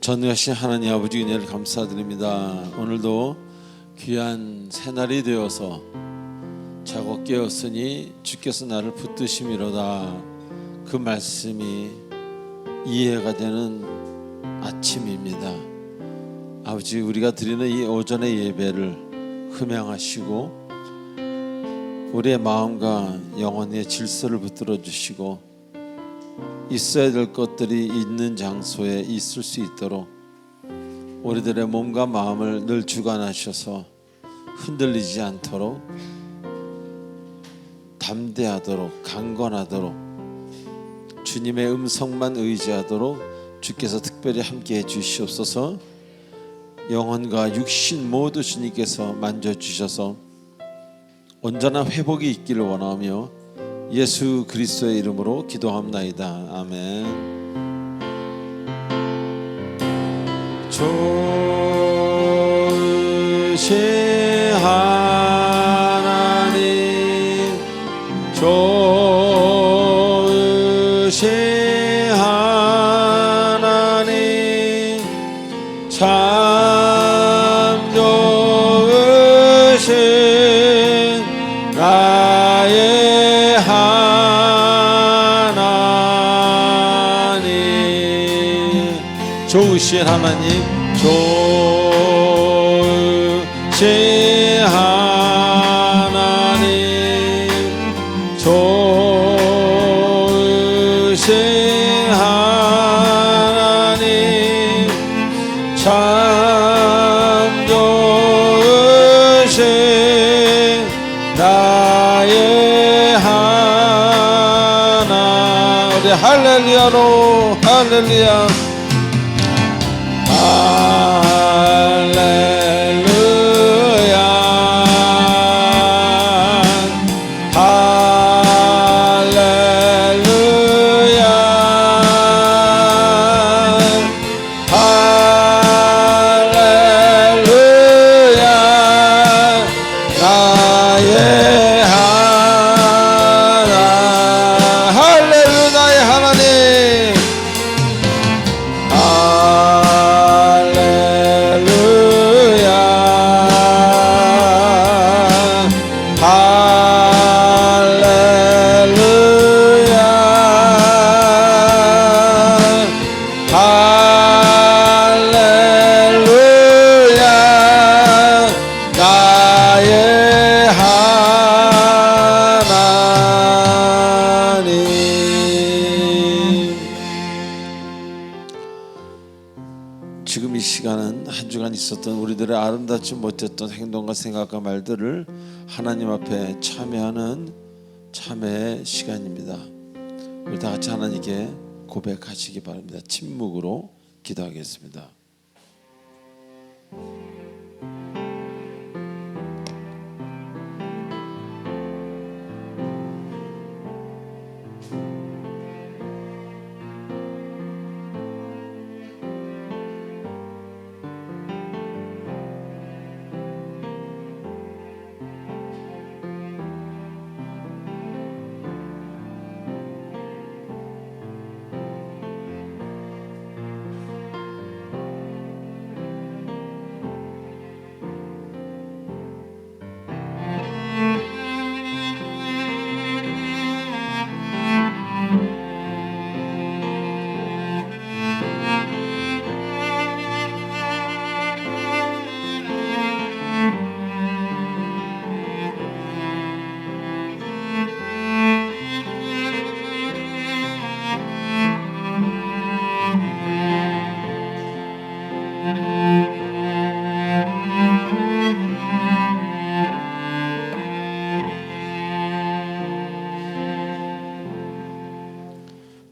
전능하신 하나님 아버지 은혜를 감사드립니다. 오늘도 귀한 새날이 되어서 자고 깨었으니 주께서 나를 붙드심이로다. 그 말씀이 이해가 되는 아침입니다. 아버지, 우리가 드리는 이 오전의 예배를 흠양하시고 우리의 마음과 영혼의 질서를 붙들어 주시고 있어야 될 것들이 있는 장소에 있을 수 있도록 우리들의 몸과 마음을 늘 주관하셔서 흔들리지 않도록 담대하도록 강건하도록 주님의 음성만 의지하도록 주께서 특별히 함께해 주시옵소서. 영혼과 육신 모두 주님께서 만져주셔서 온전한 회복이 있기를 원하며 예수 그리스도의 이름으로 기도합나이다. 아멘. 좋으신 하나님, 좋으신 하나님, 참 좋으신 나의 좋으신 하나님, 좋으신 하나님, 좋으신 하나님, 참 좋으신 나의 하나. 우리 할렐루야로, 할렐루야. 할렐루야, 할렐루야, 할렐루야, 나의 하나. 할렐루야, 나의 하나님. 지금 이 시간은 한 주간 있었던 우리들의 아름답지 못했던 행동과 생각과 말들을 하나님 앞에 참회하는 참회의 시간입니다. 우리 다 같이 하나님께 고백하시기 바랍니다. 침묵으로 기도하겠습니다.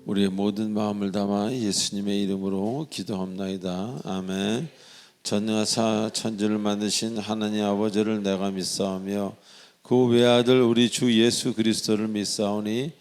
우리의 모든 마음을 담아 예수님의 이름으로 기도합나이다. 아멘. 전능하사 천지를 만드신 하나님 아버지를 내가 믿사오며 그 외아들 우리 주 예수 그리스도를 믿사오니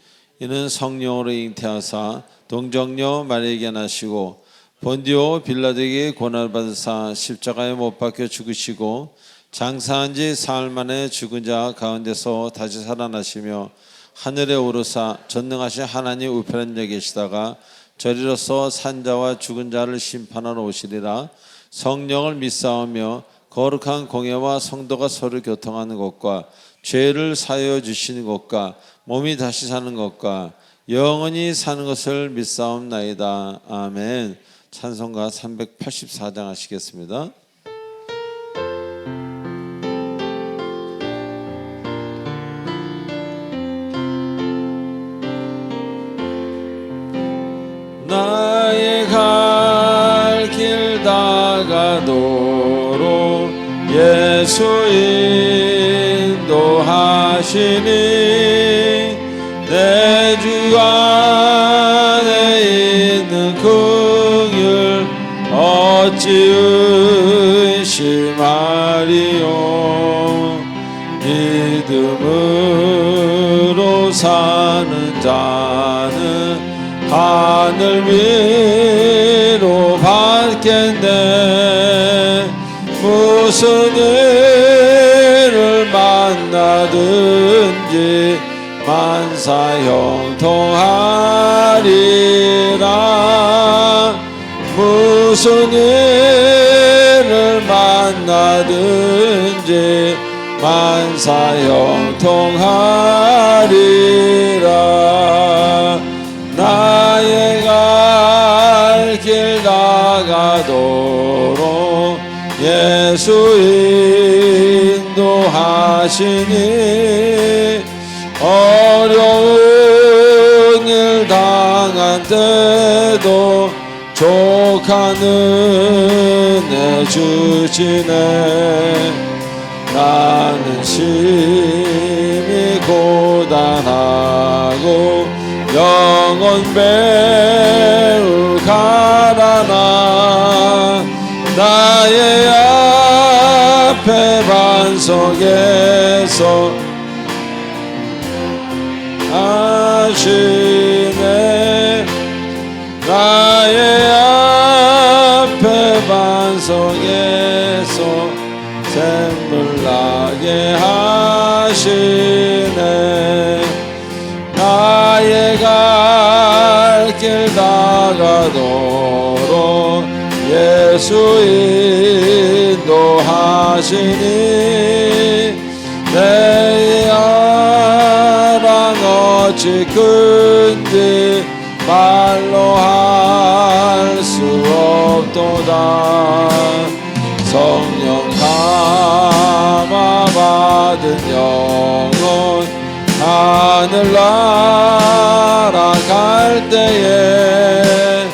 이는 성령으로 잉태하사 동정녀 마리아에게 나시고 본디오 빌라도에게 고난을 받으사 십자가에 못 박혀 죽으시고 장사한 지 사흘 만에 죽은 자 가운데서 다시 살아나시며 하늘에 오르사 전능하신 하나님 우편에 계시다가 저리로서 산자와 죽은 자를 심판하러 오시리라. 성령을 믿사오며 거룩한 공예와 성도가 서로 교통하는 것과 죄를 사하여 주시는 것과 몸이 다시 사는 것과 영원히 사는 것을 믿사옵나이다. 아멘. 찬송가 384장 하시겠습니다. 나의 갈 길 다가도록 예수 인도하시니 내 주 안에 있는 긍휼 어찌 의심하리요. 믿음으로 사는 자는 하늘 위로 받겠네. 무슨 일을 만나든지 만사형통하리라. 무슨 일을 만나든지 만사형통하리라. 나의 갈 길 다가도록 예수 인도하시니 어려운 일 당한 때도 족한 은혜 주시네. 나는 심히 고단하고 영원 매우 가라나. 나의 앞에 반석에서 하시네. 나의 앞에 반석에서 샘물 나게 하시네. 나의 갈 길 다가도록 예수 인도하시니 내 야랑 어찌 큰지 말로 할 수 없도다. 성령 감화 받은 영혼 하늘나라 갈 때에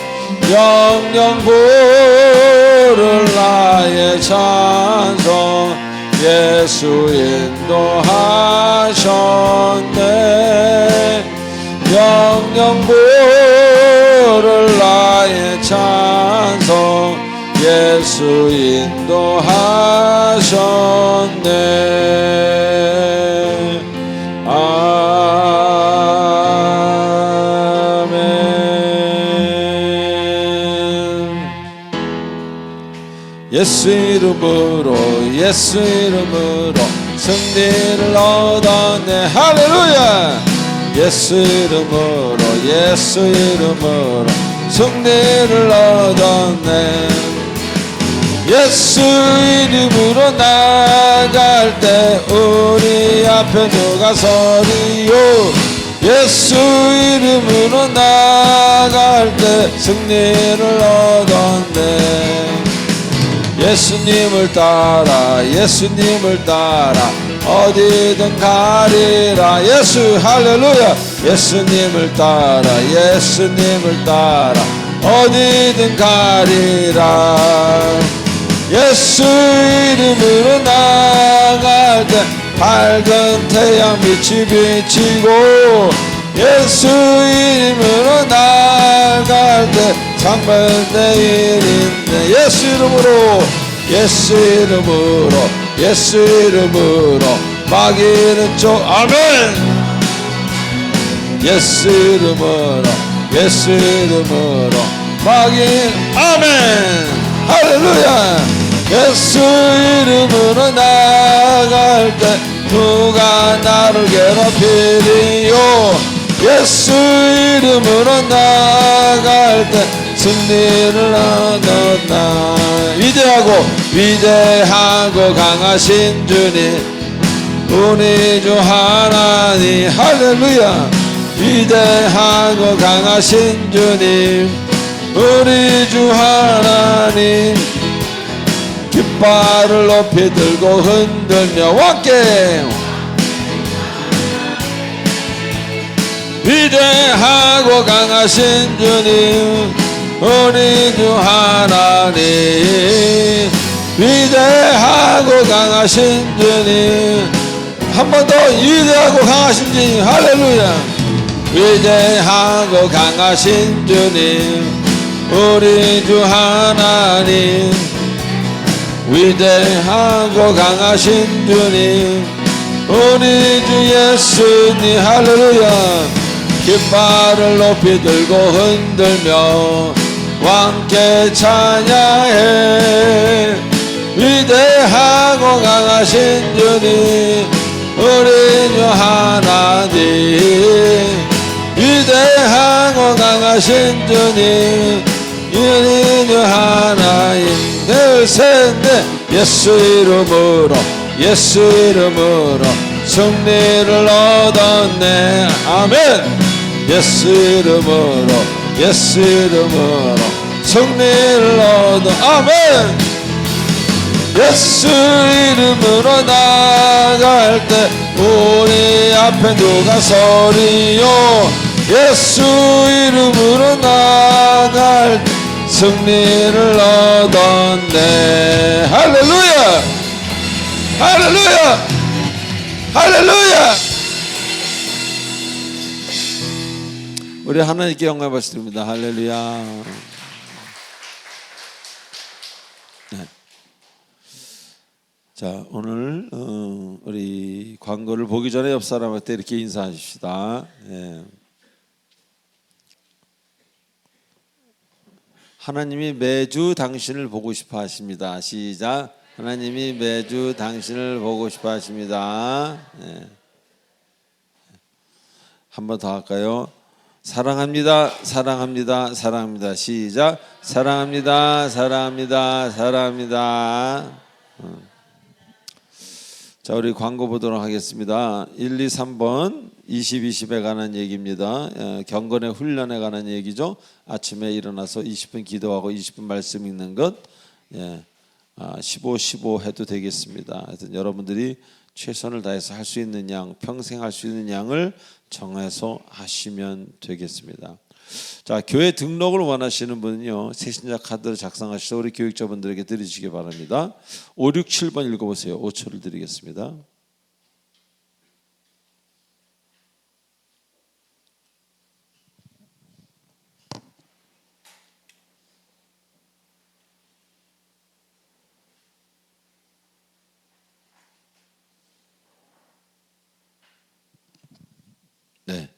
영영 부를 나의 찬송 예수 인도하셨네. 영영 부를 나의 찬송 예수 인도하셨네. 아멘. 예수 이름으로 예수 이름으로 승리를 얻었네. 할렐루야. 예수 이름으로 예수 이름으로 승리를 얻었네. 예수 이름으로 나갈 때 우리 앞에 누가 서리요. 예수 이름으로 나갈 때 승리를 얻었네. 예수님을 따라 예수님을 따라 어디든 가리라. 예수 할렐루야. 예수님을 따라 예수님을 따라 어디든 가리라. 예수 이름으로 나갈 때 밝은 태양 빛이 비치고 예수 이름으로 나갈 때 창문 내일인데 예수 이름으로 예수 이름으로 예수 이름으로 마귀는 쫓 아멘. 예수 이름으로 예수 이름으로 마귀 아멘. 할렐루야. 예수 이름으로 나갈 때 누가 나를 괴롭히리요. 예수 이름으로 나아갈 때 승리를 얻었다. 위대하고 강하신 주님, 우리 주 하나님. 할렐루야. 위대하고 강하신 주님, 우리 주 하나님. 깃발을 높이 들고 흔들며 함께 위대하고 강하신 주님, 우리 주 하나님. 위대하고 강하신 주님, 한 번 더. 위대하고 강하신 주님. 할렐루야. 위대하고 강하신 주님, 우리 주 하나님. 위대하고 강하신 주님, 우리 주 예수님. 할렐루야. 깃발을 높이 들고 흔들며 왕께 찬양해. 위대하고 강하신 주님, 우리 주 하나님. 위대하고 강하신 주님, 우리 주 하나님. 셋넷. 예수 이름으로, 예수 이름으로 승리를 얻었네. 아멘. 예수 이름으로, 예수 이름으로 승리를 얻어. 아멘. 예수 이름으로 나아갈 때 우리 앞에 누가 서리요. 예수 이름으로 나아갈 때 승리를 얻었네. 할렐루야. 할렐루야. 할렐루야. 우리 하나님께 영광 받습니다. 할렐루야. 네. 자, 오늘 우리 광고를 보기 전에 옆 사람한테 이렇게 인사하십시다. 네. 하나님이 매주 당신을 보고 싶어 하십니다. 시작. 하나님이 매주 당신을 보고 싶어 하십니다. 네. 한 번 더 할까요? 사랑합니다. 사랑합니다. 사랑합니다. 시작. 사랑합니다. 사랑합니다. 사랑합니다. 자, 우리 광고 보도록 하겠습니다. 1, 2, 3번 20에 관한 얘기입니다. 경건의 훈련에 관한 얘기죠. 아침에 일어나서 20분 기도하고 20분 말씀 읽는 것. 15, 15 해도 되겠습니다. 하여튼 여러분들이 최선을 다해서 할 수 있는 양, 평생 할 수 있는 양을 정해서 하시면 되겠습니다. 자, 교회 등록을 원하시는 분은요, 새신자 카드를 작성하셔서 우리 교육자분들에게 드리시기 바랍니다. 5, 6, 7번 읽어보세요. 5초를 드리겠습니다. 네.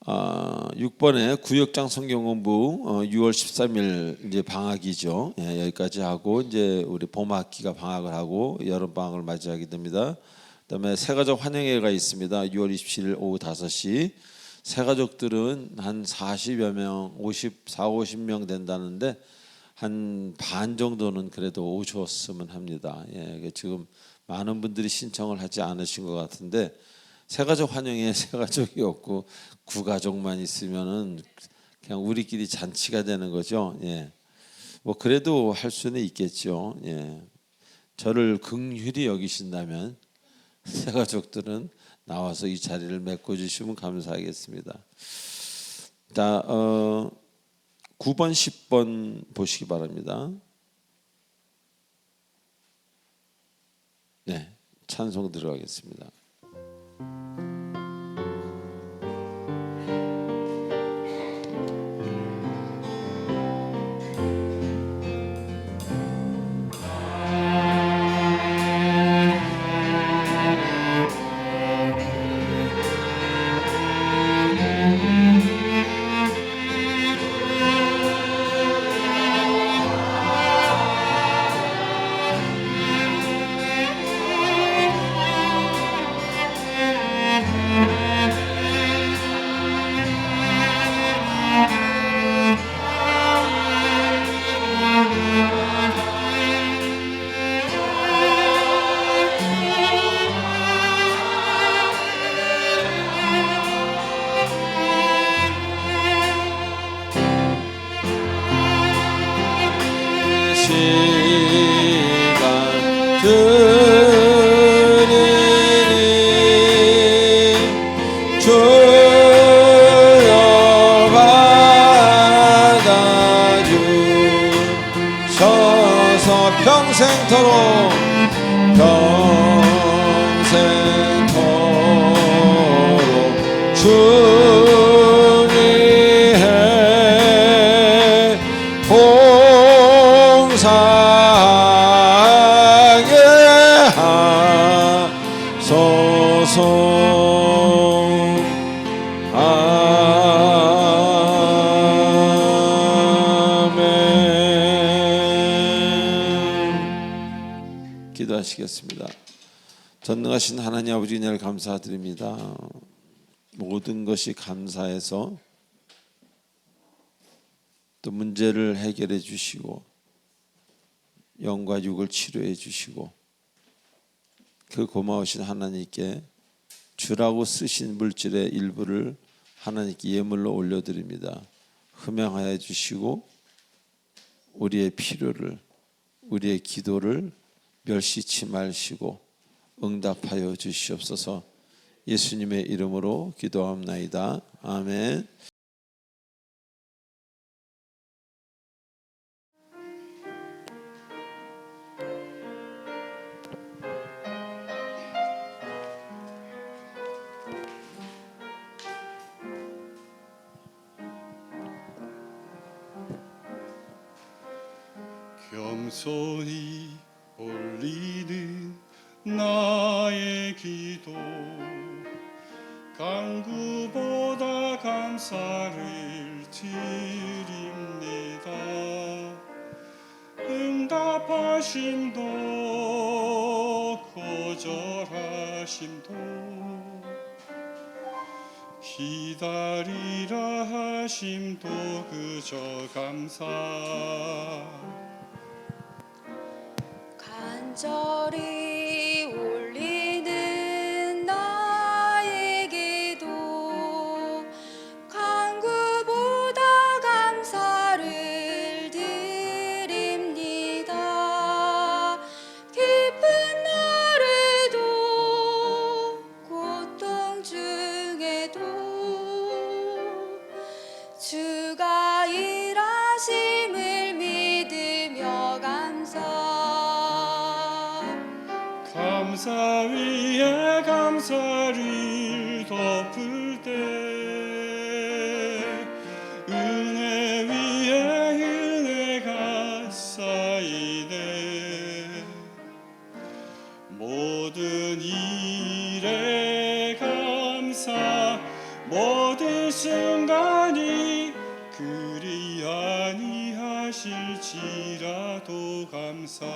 6번에 구역장 성경 공부 6월 13일 이제 방학이죠. 여기까지 하고 이제 우리 봄 학기가 방학을 하고 여름 방학을 맞이하게 됩니다. 그다음에 새가족 환영회가 있습니다. 6월 27일 오후 5시. 새가족들은 한 40여 명, 50명 된다는데 한 반 정도는 그래도 오셨으면 합니다. 지금 많은 분들이 신청을 하지 않으신 것 같은데 새가족 환영회 새가족이 없고 구가족만 있으면은 그냥 우리끼리 잔치가 되는 거죠. 뭐 그래도 할 수는 있겠죠. 저를 긍휼히 여기신다면 새가족들은 나와서 이 자리를 메꿔주시면 감사하겠습니다. 자, 9번, 10번 보시기 바랍니다. 네, 찬송 들어가겠습니다. 위해 봉사하게 하소서. 기도하시겠습니다. 전능하신 하나님 아버지 은혜를 감사드립니다. 모든 것이 감사해서 또 문제를 해결해 주시고 영과 육을 치료해 주시고 그 고마우신 하나님께 주라고 쓰신 물질의 일부를 하나님께 예물로 올려드립니다. 흠양하여 주시고 우리의 필요를 우리의 기도를 멸시치 마시고 응답하여 주시옵소서. 예수님의 이름으로 기도합나이다. 아멘. 겸손히 올리는 나의 기도 간구보다 감사를 드립니다. 응답하심도 거절하심도 기다리라 하심도 그저 감사. 간절히 올리는 나의 기도 간구보다 감사를 드립니다. 기쁜 날에도 고통 중에도 주가 일하심을 믿으며 감사 위에 감사를 덮을 때 은혜 위에 은혜가 쌓이네. 모든 일에 감사 모든 순간이 그리 아니하실지라도 감사.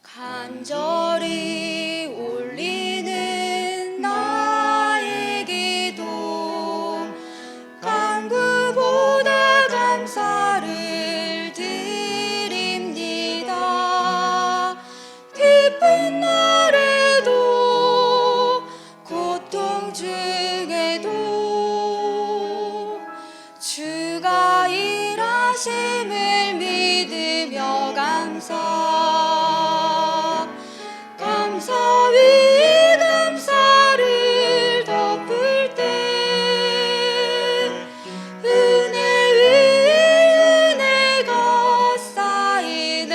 간절히 올리는 나의 기도 간구보다 감사를 드립니다. 기쁜 날에도 고통 중에도 주가 일하심을 믿으며 감사 위에 감사를 덮을 때 은혜 위에 은혜가 쌓이네.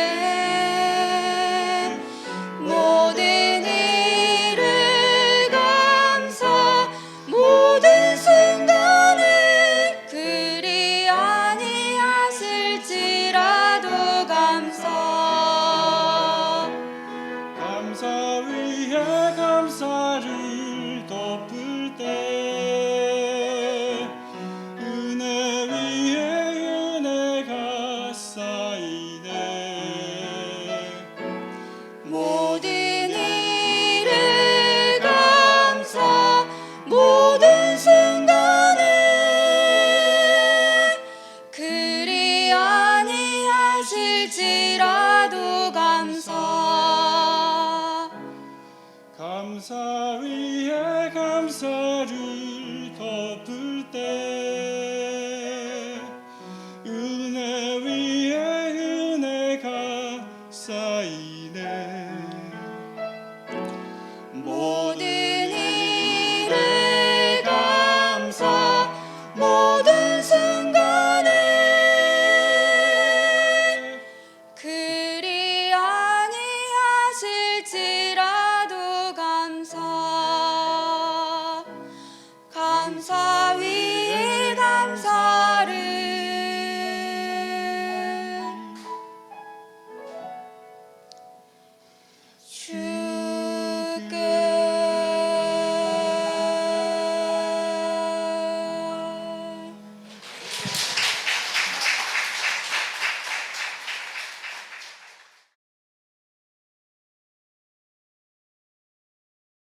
모든 일에 감사 모든 순간에 그리 아니하실지라도 감사 위에 감사를 덮을 때 은혜 위에 은혜가 쌓이네. 모든 일에 감사 모든 순간에 그리 아니하실지라도 감사 위에 감사를 덮을 때 은혜 위에 은혜가 쌓이네.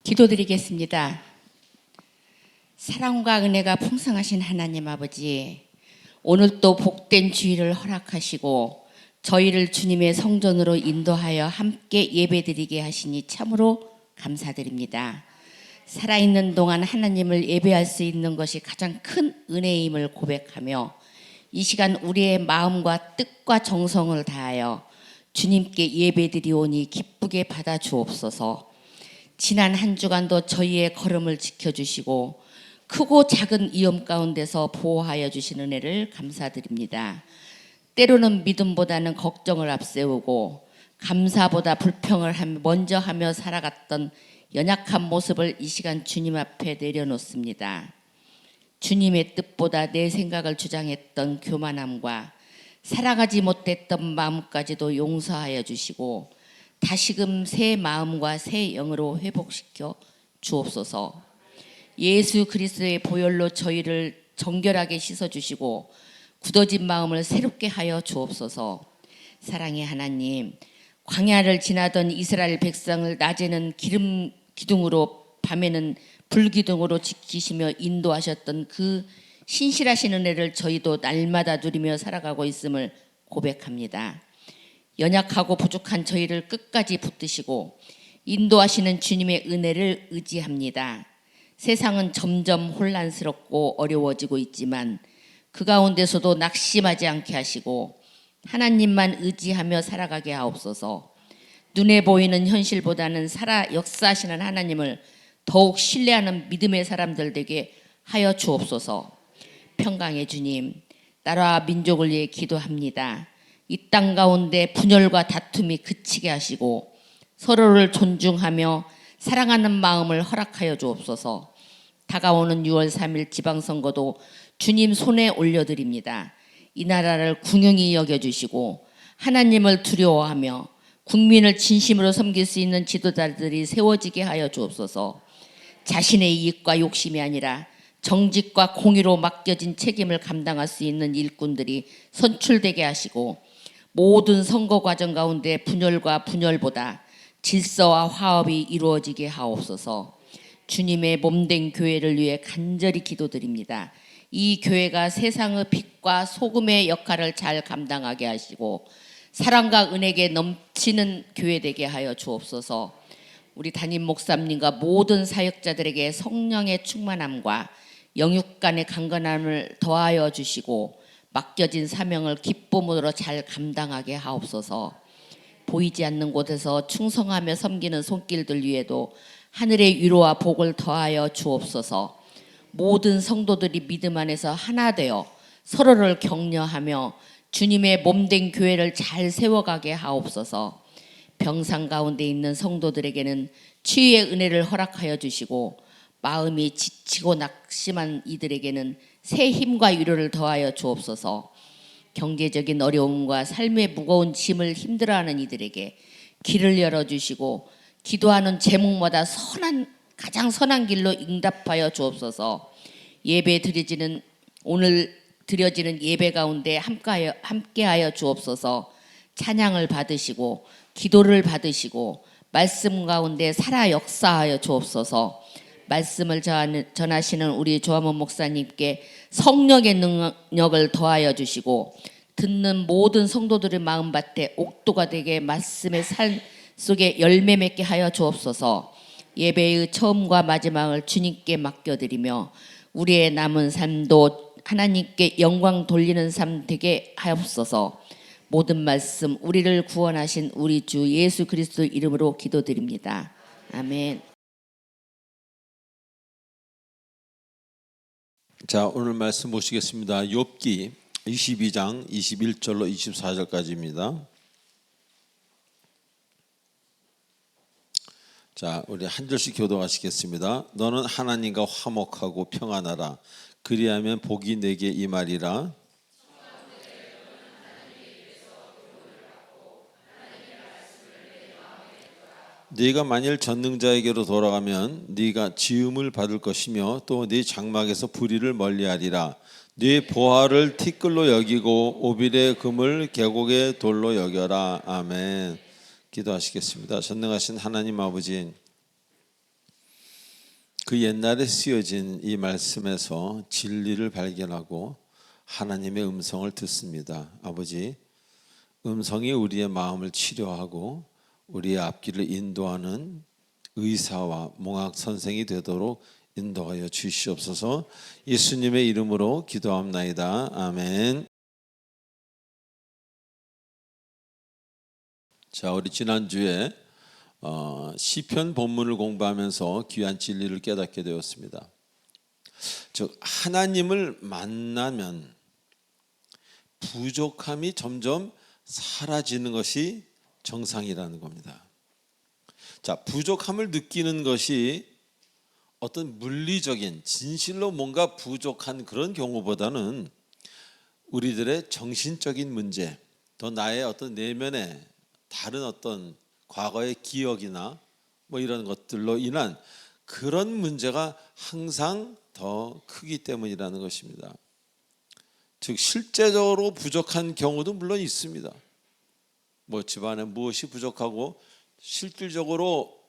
기도드리겠습니다. 사랑과 은혜가 풍성하신 하나님 아버지, 오늘도 복된 주일을 허락하시고 저희를 주님의 성전으로 인도하여 함께 예배드리게 하시니 참으로 감사드립니다. 살아있는 동안 하나님을 예배할 수 있는 것이 가장 큰 은혜임을 고백하며 이 시간 우리의 마음과 뜻과 정성을 다하여 주님께 예배드리오니 기쁘게 받아 주옵소서. 지난 한 주간도 저희의 걸음을 지켜주시고 크고 작은 위험 가운데서 보호하여 주신 은혜를 감사드립니다. 때로는 믿음보다는 걱정을 앞세우고 감사보다 불평을 먼저 하며 살아갔던 연약한 모습을 이 시간 주님 앞에 내려놓습니다. 주님의 뜻보다 내 생각을 주장했던 교만함과 살아가지 못했던 마음까지도 용서하여 주시고 다시금 새 마음과 새 영으로 회복시켜 주옵소서. 예수 그리스도의 보혈로 저희를 정결하게 씻어주시고 굳어진 마음을 새롭게 하여 주옵소서. 사랑의 하나님, 광야를 지나던 이스라엘 백성을 낮에는 기름 기둥으로 밤에는 불기둥으로 지키시며 인도하셨던 그 신실하신 은혜를 저희도 날마다 누리며 살아가고 있음을 고백합니다. 연약하고 부족한 저희를 끝까지 붙드시고 인도하시는 주님의 은혜를 의지합니다. 세상은 점점 혼란스럽고 어려워지고 있지만 그 가운데서도 낙심하지 않게 하시고 하나님만 의지하며 살아가게 하옵소서. 눈에 보이는 현실보다는 살아 역사하시는 하나님을 더욱 신뢰하는 믿음의 사람들 되게 하여 주옵소서. 평강의 주님, 나라와 민족을 위해 기도합니다. 이 땅 가운데 분열과 다툼이 그치게 하시고 서로를 존중하며 사랑하는 마음을 허락하여 주옵소서. 다가오는 6월 3일 지방선거도 주님 손에 올려드립니다. 이 나라를 궁용히 여겨주시고 하나님을 두려워하며 국민을 진심으로 섬길 수 있는 지도자들이 세워지게 하여 주옵소서. 자신의 이익과 욕심이 아니라 정직과 공의로 맡겨진 책임을 감당할 수 있는 일꾼들이 선출되게 하시고 모든 선거 과정 가운데 분열과 분열보다 질서와 화합이 이루어지게 하옵소서. 주님의 몸된 교회를 위해 간절히 기도드립니다. 이 교회가 세상의 빛과 소금의 역할을 잘 감당하게 하시고 사랑과 은혜에 넘치는 교회 되게 하여 주옵소서. 우리 담임 목사님과 모든 사역자들에게 성령의 충만함과 영육 간의 강건함을 더하여 주시고 맡겨진 사명을 기쁨으로 잘 감당하게 하옵소서. 보이지 않는 곳에서 충성하며 섬기는 손길들 위에도 하늘의 위로와 복을 더하여 주옵소서. 모든 성도들이 믿음 안에서 하나 되어 서로를 격려하며 주님의 몸된 교회를 잘 세워가게 하옵소서. 병상 가운데 있는 성도들에게는 치유의 은혜를 허락하여 주시고 마음이 지치고 낙심한 이들에게는 새 힘과 위로를 더하여 주옵소서. 경제적인 어려움과 삶의 무거운 짐을 힘들어하는 이들에게 길을 열어주시고 기도하는 제목마다 가장 선한 길로 응답하여 주옵소서. 오늘 드려지는 예배 가운데 함께하여 주옵소서. 찬양을 받으시고 기도를 받으시고 말씀 가운데 살아 역사하여 주옵소서. 말씀을 전하시는 우리 조화문 목사님께 성령의 능력을 더하여 주시고 듣는 모든 성도들의 마음밭에 옥도가 되게 말씀의 살 속에 열매 맺게 하여 주옵소서. 예배의 처음과 마지막을 주님께 맡겨드리며 우리의 남은 삶도 하나님께 영광 돌리는 삶 되게 하옵소서. 모든 말씀 우리를 구원하신 우리 주 예수 그리스도 이름으로 기도드립니다. 아멘. 자, 오늘 말씀 보시겠습니다. 욥기 22장 21절로 24절까지입니다. 자, 우리 한 절씩 교도하시겠습니다. 너는 하나님과 화목하고 평안하라. 그리하면 복이 내게 임하리라. 네가 만일 전능자에게로 돌아가면 네가 지음을 받을 것이며 또 네 장막에서 불의를 멀리하리라. 네 보화를 티끌로 여기고 오빌의 금을 계곡의 돌로 여겨라. 아멘. 기도하시겠습니다. 전능하신 하나님 아버지, 그 옛날에 쓰여진 이 말씀에서 진리를 발견하고 하나님의 음성을 듣습니다. 아버지, 음성이 우리의 마음을 치료하고 우리의 앞길을 인도하는 의사와 몽학 선생이 되도록 인도하여 주시옵소서. 예수님의 이름으로 기도합나이다. 아멘. 자, 우리 지난주에 시편 본문을 공부하면서 귀한 진리를 깨닫게 되었습니다. 즉, 하나님을 만나면 부족함이 점점 사라지는 것이 정상이라는 겁니다. 자, 부족함을 느끼는 것이 어떤 물리적인 진실로 뭔가 부족한 그런 경우보다는 우리들의 정신적인 문제, 또 나의 어떤 내면의 다른 어떤 과거의 기억이나 뭐 이런 것들로 인한 그런 문제가 항상 더 크기 때문이라는 것입니다. 즉, 실제적으로 부족한 경우도 물론 있습니다. 뭐 집안에 무엇이 부족하고 실질적으로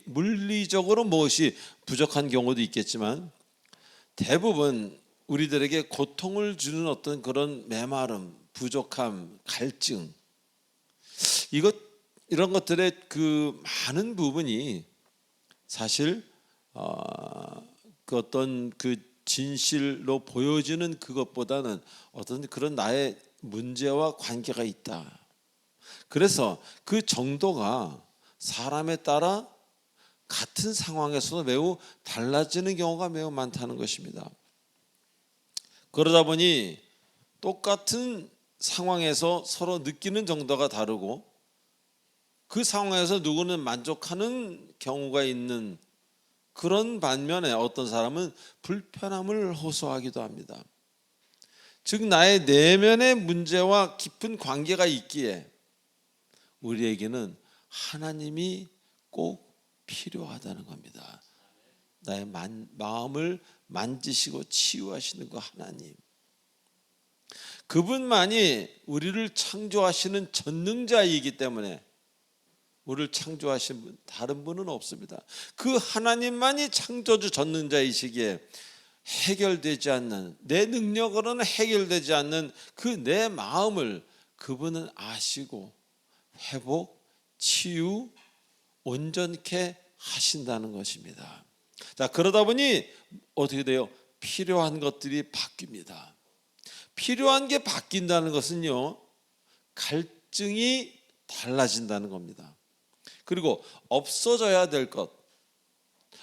물리적으로 무엇이 부족한 경우도 있겠지만, 대부분 우리들에게 고통을 주는 어떤 그런 메마름, 부족함, 갈증, 이런 것들의 그 많은 부분이 사실 그 어떤 그 진실로 보여지는 그것보다는 어떤 그런 나의 문제와 관계가 있다. 그래서 그 정도가 사람에 따라 같은 상황에서도 매우 달라지는 경우가 매우 많다는 것입니다. 그러다 보니 똑같은 상황에서 서로 느끼는 정도가 다르고, 그 상황에서 누구는 만족하는 경우가 있는 그런 반면에 어떤 사람은 불편함을 호소하기도 합니다. 즉, 나의 내면의 문제와 깊은 관계가 있기에 우리에게는 하나님이 꼭 필요하다는 겁니다. 나의 마음을 만지시고 치유하시는 그 하나님, 그분만이 우리를 창조하시는 전능자이기 때문에 우리를 창조하신 분, 다른 분은 없습니다. 그 하나님만이 창조주 전능자이시기에 해결되지 않는, 내 능력으로는 해결되지 않는 그 내 마음을 그분은 아시고 회복, 치유, 온전케 하신다는 것입니다. 자, 그러다 보니 어떻게 돼요? 필요한 것들이 바뀝니다. 필요한 게 바뀐다는 것은요, 갈증이 달라진다는 겁니다. 그리고 없어져야 될 것,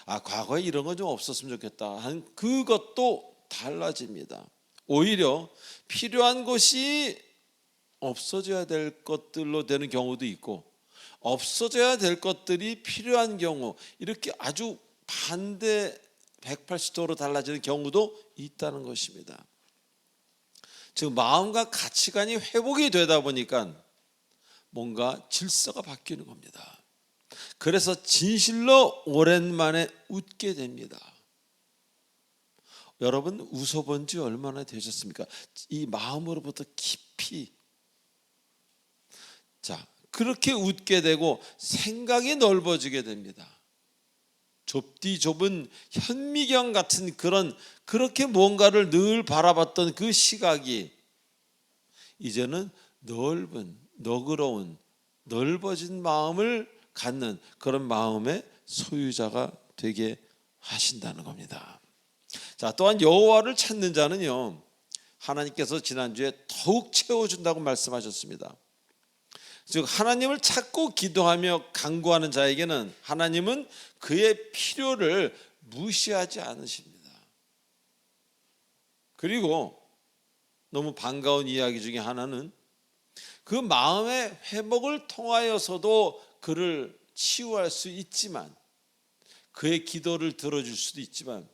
과거에 이런 건 좀 없었으면 좋겠다 한 그것도 달라집니다. 오히려 필요한 것이 없어져야 될 것들로 되는 경우도 있고, 없어져야 될 것들이 필요한 경우, 이렇게 아주 반대 180도로 달라지는 경우도 있다는 것입니다. 즉, 마음과 가치관이 회복이 되다 보니까 뭔가 질서가 바뀌는 겁니다. 그래서 진실로 오랜만에 웃게 됩니다. 여러분, 웃어본 지 얼마나 되셨습니까? 이 마음으로부터 깊이. 자, 그렇게 웃게 되고 생각이 넓어지게 됩니다. 좁디 좁은 현미경 같은 그렇게 뭔가를 늘 바라봤던 그 시각이 이제는 넓은, 너그러운, 넓어진 마음을 갖는 그런 마음의 소유자가 되게 하신다는 겁니다. 자, 또한 여호와를 찾는 자는요, 하나님께서 지난주에 더욱 채워준다고 말씀하셨습니다. 즉, 하나님을 찾고 기도하며 간구하는 자에게는 하나님은 그의 필요를 무시하지 않으십니다. 그리고 너무 반가운 이야기 중에 하나는 그 마음의 회복을 통하여서도 그를 치유할 수 있지만, 그의 기도를 들어줄 수도 있지만,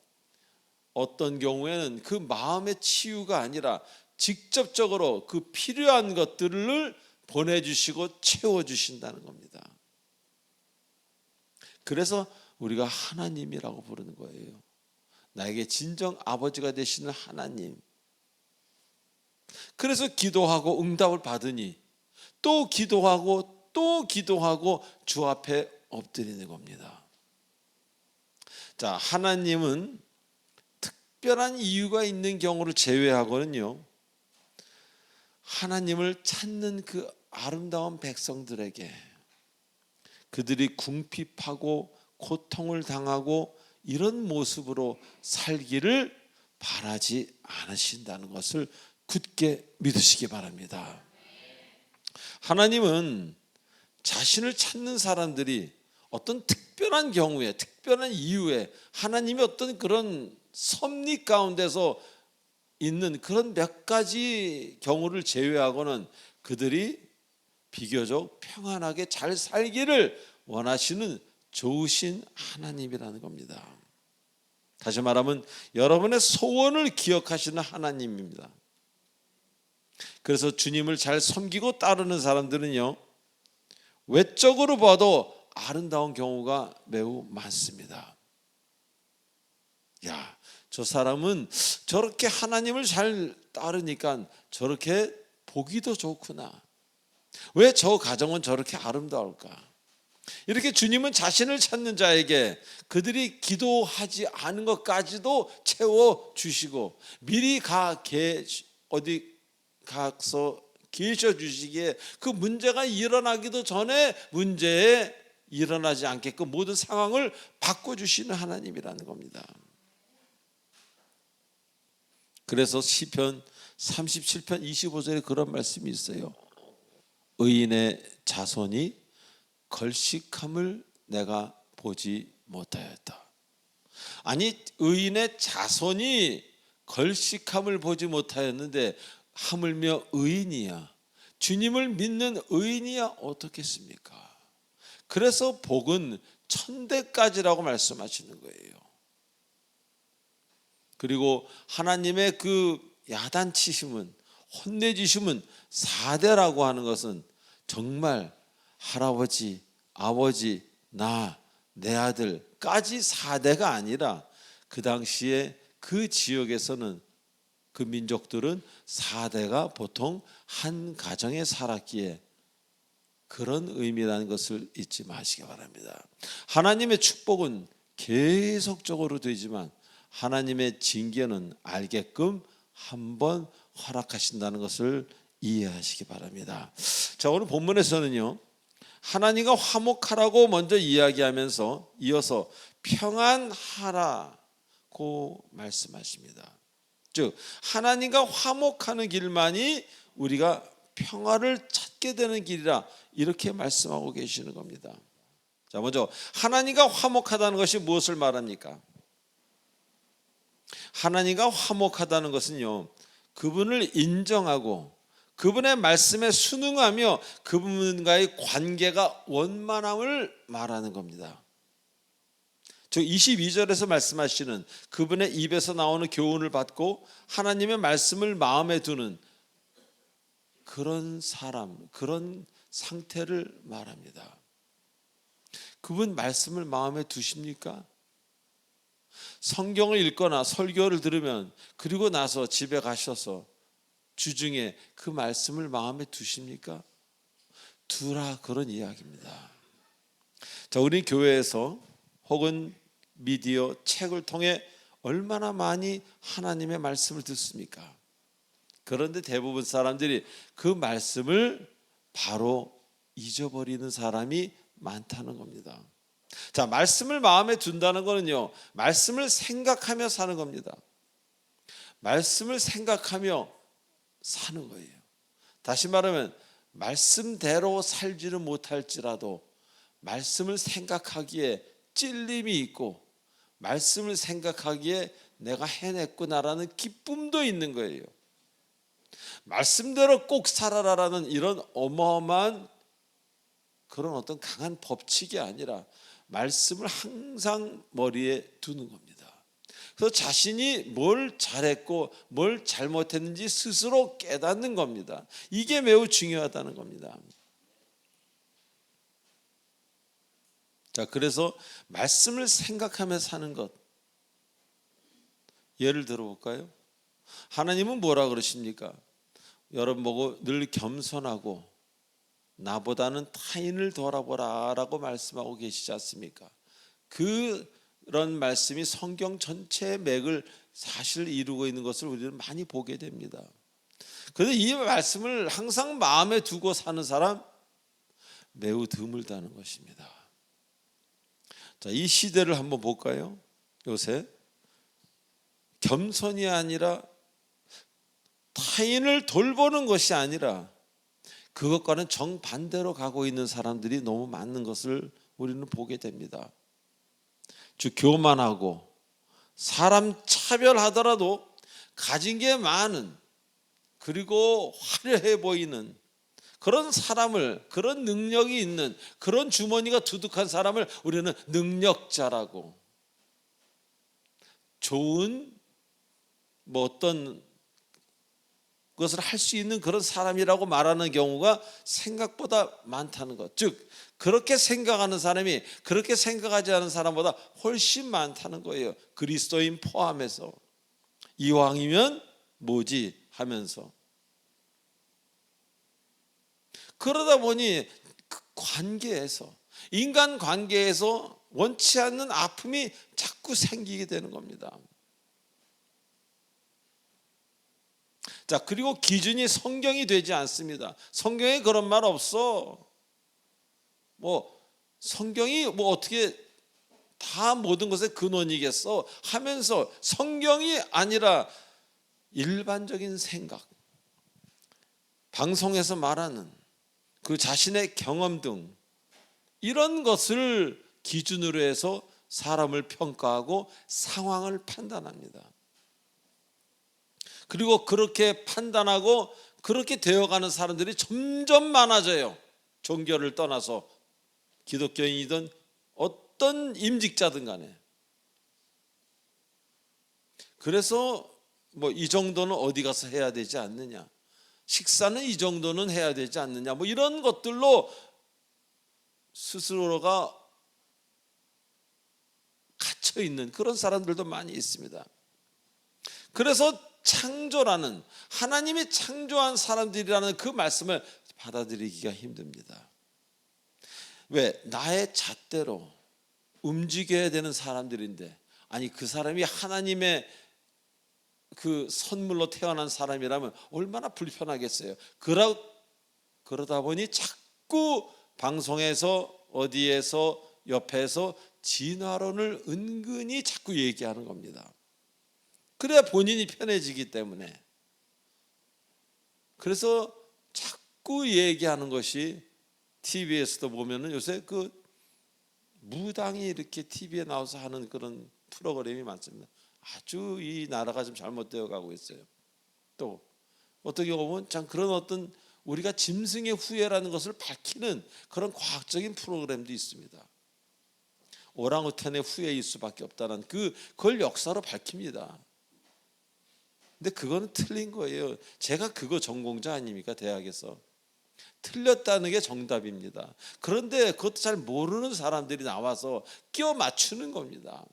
어떤 경우에는 그 마음의 치유가 아니라 직접적으로 그 필요한 것들을 보내주시고 채워주신다는 겁니다. 그래서 우리가 하나님이라고 부르는 거예요. 나에게 진정 아버지가 되시는 하나님. 그래서 기도하고 응답을 받으니 또 기도하고 또 기도하고 주 앞에 엎드리는 겁니다. 자, 하나님은 특별한 이유가 있는 경우를 제외하고는요, 하나님을 찾는 그 아름다운 백성들에게 그들이 궁핍하고 고통을 당하고 이런 모습으로 살기를 바라지 않으신다는 것을 굳게 믿으시기 바랍니다. 하나님은 자신을 찾는 사람들이 어떤 특별한 경우에, 특별한 이유에 하나님의 어떤 그런 섭리 가운데서 있는 그런 몇 가지 경우를 제외하고는 그들이 비교적 평안하게 잘 살기를 원하시는 좋으신 하나님이라는 겁니다. 다시 말하면 여러분의 소원을 기억하시는 하나님입니다. 그래서 주님을 잘 섬기고 따르는 사람들은요, 외적으로 봐도 아름다운 경우가 매우 많습니다. 야, 저 사람은 저렇게 하나님을 잘 따르니까 저렇게 보기도 좋구나. 왜 저 가정은 저렇게 아름다울까? 이렇게 주님은 자신을 찾는 자에게 그들이 기도하지 않은 것까지도 채워주시고 미리 어디 가서 계셔 주시기에 그 문제가 일어나기도 전에 문제에 일어나지 않게끔 모든 상황을 바꿔주시는 하나님이라는 겁니다. 그래서 시편 37편 25절에 그런 말씀이 있어요. 의인의 자손이 걸식함을 내가 보지 못하였다. 아니, 의인의 자손이 걸식함을 보지 못하였는데 하물며 의인이야, 주님을 믿는 의인이야 어떻겠습니까? 그래서 복은 천대까지라고 말씀하시는 거예요. 그리고 하나님의 그 야단치심은, 혼내주심은 4대라고 하는 것은 정말 할아버지, 아버지, 나, 내 아들까지 4대가 아니라 그 당시에 그 지역에서는 그 민족들은 4대가 보통 한 가정에 살았기에 그런 의미라는 것을 잊지 마시기 바랍니다. 하나님의 축복은 계속적으로 되지만 하나님의 징계는 알게끔 한번 허락하신다는 것을 이해하시기 바랍니다. 자, 오늘 본문에서는요, 하나님과 화목하라고 먼저 이야기하면서 이어서 평안하라고 말씀하십니다. 즉 하나님과 화목하는 길만이 우리가 평화를 찾게 되는 길이라 이렇게 말씀하고 계시는 겁니다. 자, 먼저 하나님과 화목하다는 것이 무엇을 말합니까? 하나님과 화목하다는 것은요, 그분을 인정하고 그분의 말씀에 순응하며 그분과의 관계가 원만함을 말하는 겁니다. 즉 22절에서 말씀하시는 그분의 입에서 나오는 교훈을 받고 하나님의 말씀을 마음에 두는 그런 사람, 그런 상태를 말합니다. 그분 말씀을 마음에 두십니까? 성경을 읽거나 설교를 들으면 그리고 나서 집에 가셔서 주중에 그 말씀을 마음에 두십니까? 두라, 그런 이야기입니다. 자, 우리 교회에서 혹은 미디어, 책을 통해 얼마나 많이 하나님의 말씀을 듣습니까? 그런데 대부분 사람들이 그 말씀을 바로 잊어버리는 사람이 많다는 겁니다. 자, 말씀을 마음에 둔다는 거는요, 말씀을 생각하며 사는 겁니다. 말씀을 생각하며 사는 거예요. 다시 말하면 말씀대로 살지는 못할지라도 말씀을 생각하기에 찔림이 있고 말씀을 생각하기에 내가 해냈구나라는 기쁨도 있는 거예요. 말씀대로 꼭 살아라라는 이런 어마어마한 그런 어떤 강한 법칙이 아니라 말씀을 항상 머리에 두는 겁니다. 그래서 자신이 뭘 잘했고 뭘 잘못했는지 스스로 깨닫는 겁니다. 이게 매우 중요하다는 겁니다. 자, 그래서 말씀을 생각하며 사는 것, 예를 들어볼까요? 하나님은 뭐라 그러십니까? 여러분 보고 늘 겸손하고 나보다는 타인을 돌아보라 라고 말씀하고 계시지 않습니까? 그 말씀이 성경 전체의 맥을 사실 이루고 있는 것을 우리는 많이 보게 됩니다. 그런데 이 말씀을 항상 마음에 두고 사는 사람 매우 드물다는 것입니다. 자, 이 시대를 한번 볼까요? 요새 겸손이 아니라 타인을 돌보는 것이 아니라 그것과는 정반대로 가고 있는 사람들이 너무 많은 것을 우리는 보게 됩니다. 즉 교만하고 사람 차별하더라도 가진 게 많은, 그리고 화려해 보이는 그런 사람을, 그런 능력이 있는, 그런 주머니가 두둑한 사람을 우리는 능력자라고, 좋은 어떤 것을 할 수 있는 그런 사람이라고 말하는 경우가 생각보다 많다는 것. 즉 그렇게 생각하는 사람이 그렇게 생각하지 않은 사람보다 훨씬 많다는 거예요. 그리스도인 포함해서. 이왕이면 뭐지 하면서. 그러다 보니 그 관계에서, 인간 관계에서 원치 않는 아픔이 자꾸 생기게 되는 겁니다. 자, 그리고 기준이 성경이 되지 않습니다. 성경에 그런 말 없어. 성경이 어떻게 다 모든 것의 근원이겠어 하면서 성경이 아니라 일반적인 생각, 방송에서 말하는 그 자신의 경험 등 이런 것을 기준으로 해서 사람을 평가하고 상황을 판단합니다. 그리고 그렇게 판단하고 그렇게 되어가는 사람들이 점점 많아져요. 종교를 떠나서 기독교인이든 어떤 임직자든 간에. 그래서 이 정도는 어디 가서 해야 되지 않느냐, 식사는 이 정도는 해야 되지 않느냐, 이런 것들로 스스로가 갇혀 있는 그런 사람들도 많이 있습니다. 그래서 창조라는, 하나님이 창조한 사람들이라는 그 말씀을 받아들이기가 힘듭니다. 왜? 나의 잣대로 움직여야 되는 사람들인데, 아니 그 사람이 하나님의 그 선물로 태어난 사람이라면 얼마나 불편하겠어요. 그러다 보니 자꾸 방송에서 어디에서 옆에서 진화론을 은근히 자꾸 얘기하는 겁니다. 그래야 본인이 편해지기 때문에. 그래서 자꾸 얘기하는 것이, TV에서도 보면은 요새 그 무당이 이렇게 TV에 나와서 하는 그런 프로그램이 많습니다. 아주 이 나라가 좀 잘못되어 가고 있어요. 또 어떻게 보면 참 그런 어떤 우리가 짐승의 후예라는 것을 밝히는 그런 과학적인 프로그램도 있습니다. 오랑우탄의 후예일 수밖에 없다는 그걸 역사로 밝힙니다. 근데 그거는 틀린 거예요. 제가 그거 전공자 아닙니까? 대학에서. 틀렸다는 게 정답입니다. 그런데 그것도 잘 모르는 사람들이 나와서 끼워 맞추는 겁니다.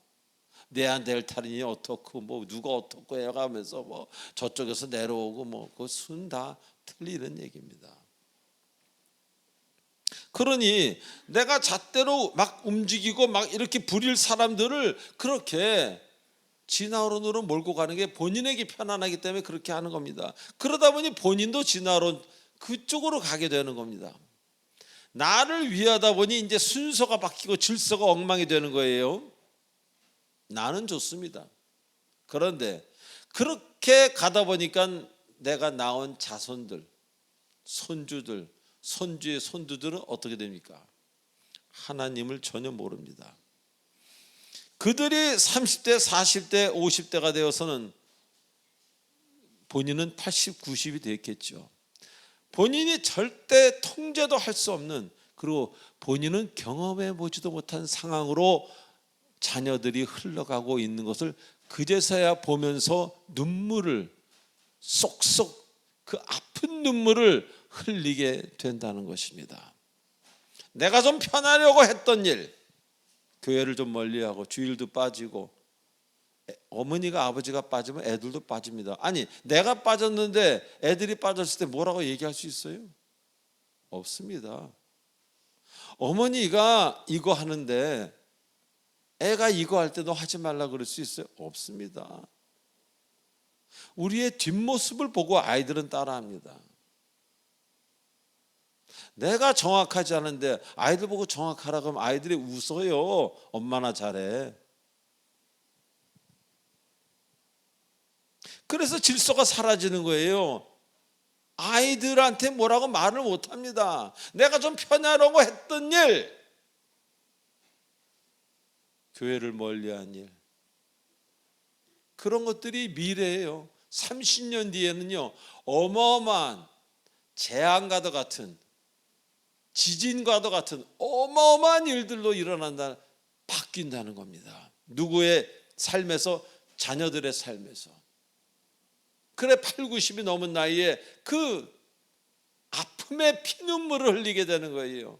네안데르탈인이 어떻고 누가 어떻고 해가면서 저쪽에서 내려오고 그 순 다 틀리는 얘기입니다. 그러니 내가 잣대로 막 움직이고 막 이렇게 부릴 사람들을 그렇게 진화론으로 몰고 가는 게 본인에게 편안하기 때문에 그렇게 하는 겁니다. 그러다 보니 본인도 진화론 그쪽으로 가게 되는 겁니다. 나를 위하다 보니 이제 순서가 바뀌고 질서가 엉망이 되는 거예요. 나는 좋습니다. 그런데 그렇게 가다 보니까 내가 낳은 자손들, 손주들, 손주의 손주들은 어떻게 됩니까? 하나님을 전혀 모릅니다. 그들이 30대, 40대, 50대가 되어서는 본인은 80, 90이 됐겠죠. 본인이 절대 통제도 할 수 없는, 그리고 본인은 경험해 보지도 못한 상황으로 자녀들이 흘러가고 있는 것을 그제서야 보면서 눈물을 쏙쏙, 그 아픈 눈물을 흘리게 된다는 것입니다. 내가 좀 편하려고 했던 일, 교회를 좀 멀리하고 주일도 빠지고, 어머니가 아버지가 빠지면 애들도 빠집니다. 아니 내가 빠졌는데 애들이 빠졌을 때 뭐라고 얘기할 수 있어요? 없습니다. 어머니가 이거 하는데 애가 이거 할 때도 하지 말라 그럴 수 있어요? 없습니다. 우리의 뒷모습을 보고 아이들은 따라합니다. 내가 정확하지 않은데 아이들 보고 정확하라고 하면 아이들이 웃어요. 엄마나 잘해. 그래서 질서가 사라지는 거예요. 아이들한테 뭐라고 말을 못합니다. 내가 좀 편하라고 했던 일, 교회를 멀리한 일, 그런 것들이 미래예요. 30년 뒤에는요, 어마어마한 재앙과도 같은, 지진과도 같은 어마어마한 일들로 일어난다, 바뀐다는 겁니다. 누구의 삶에서? 자녀들의 삶에서. 그래 8, 90이 넘은 나이에 그 아픔의 피눈물을 흘리게 되는 거예요.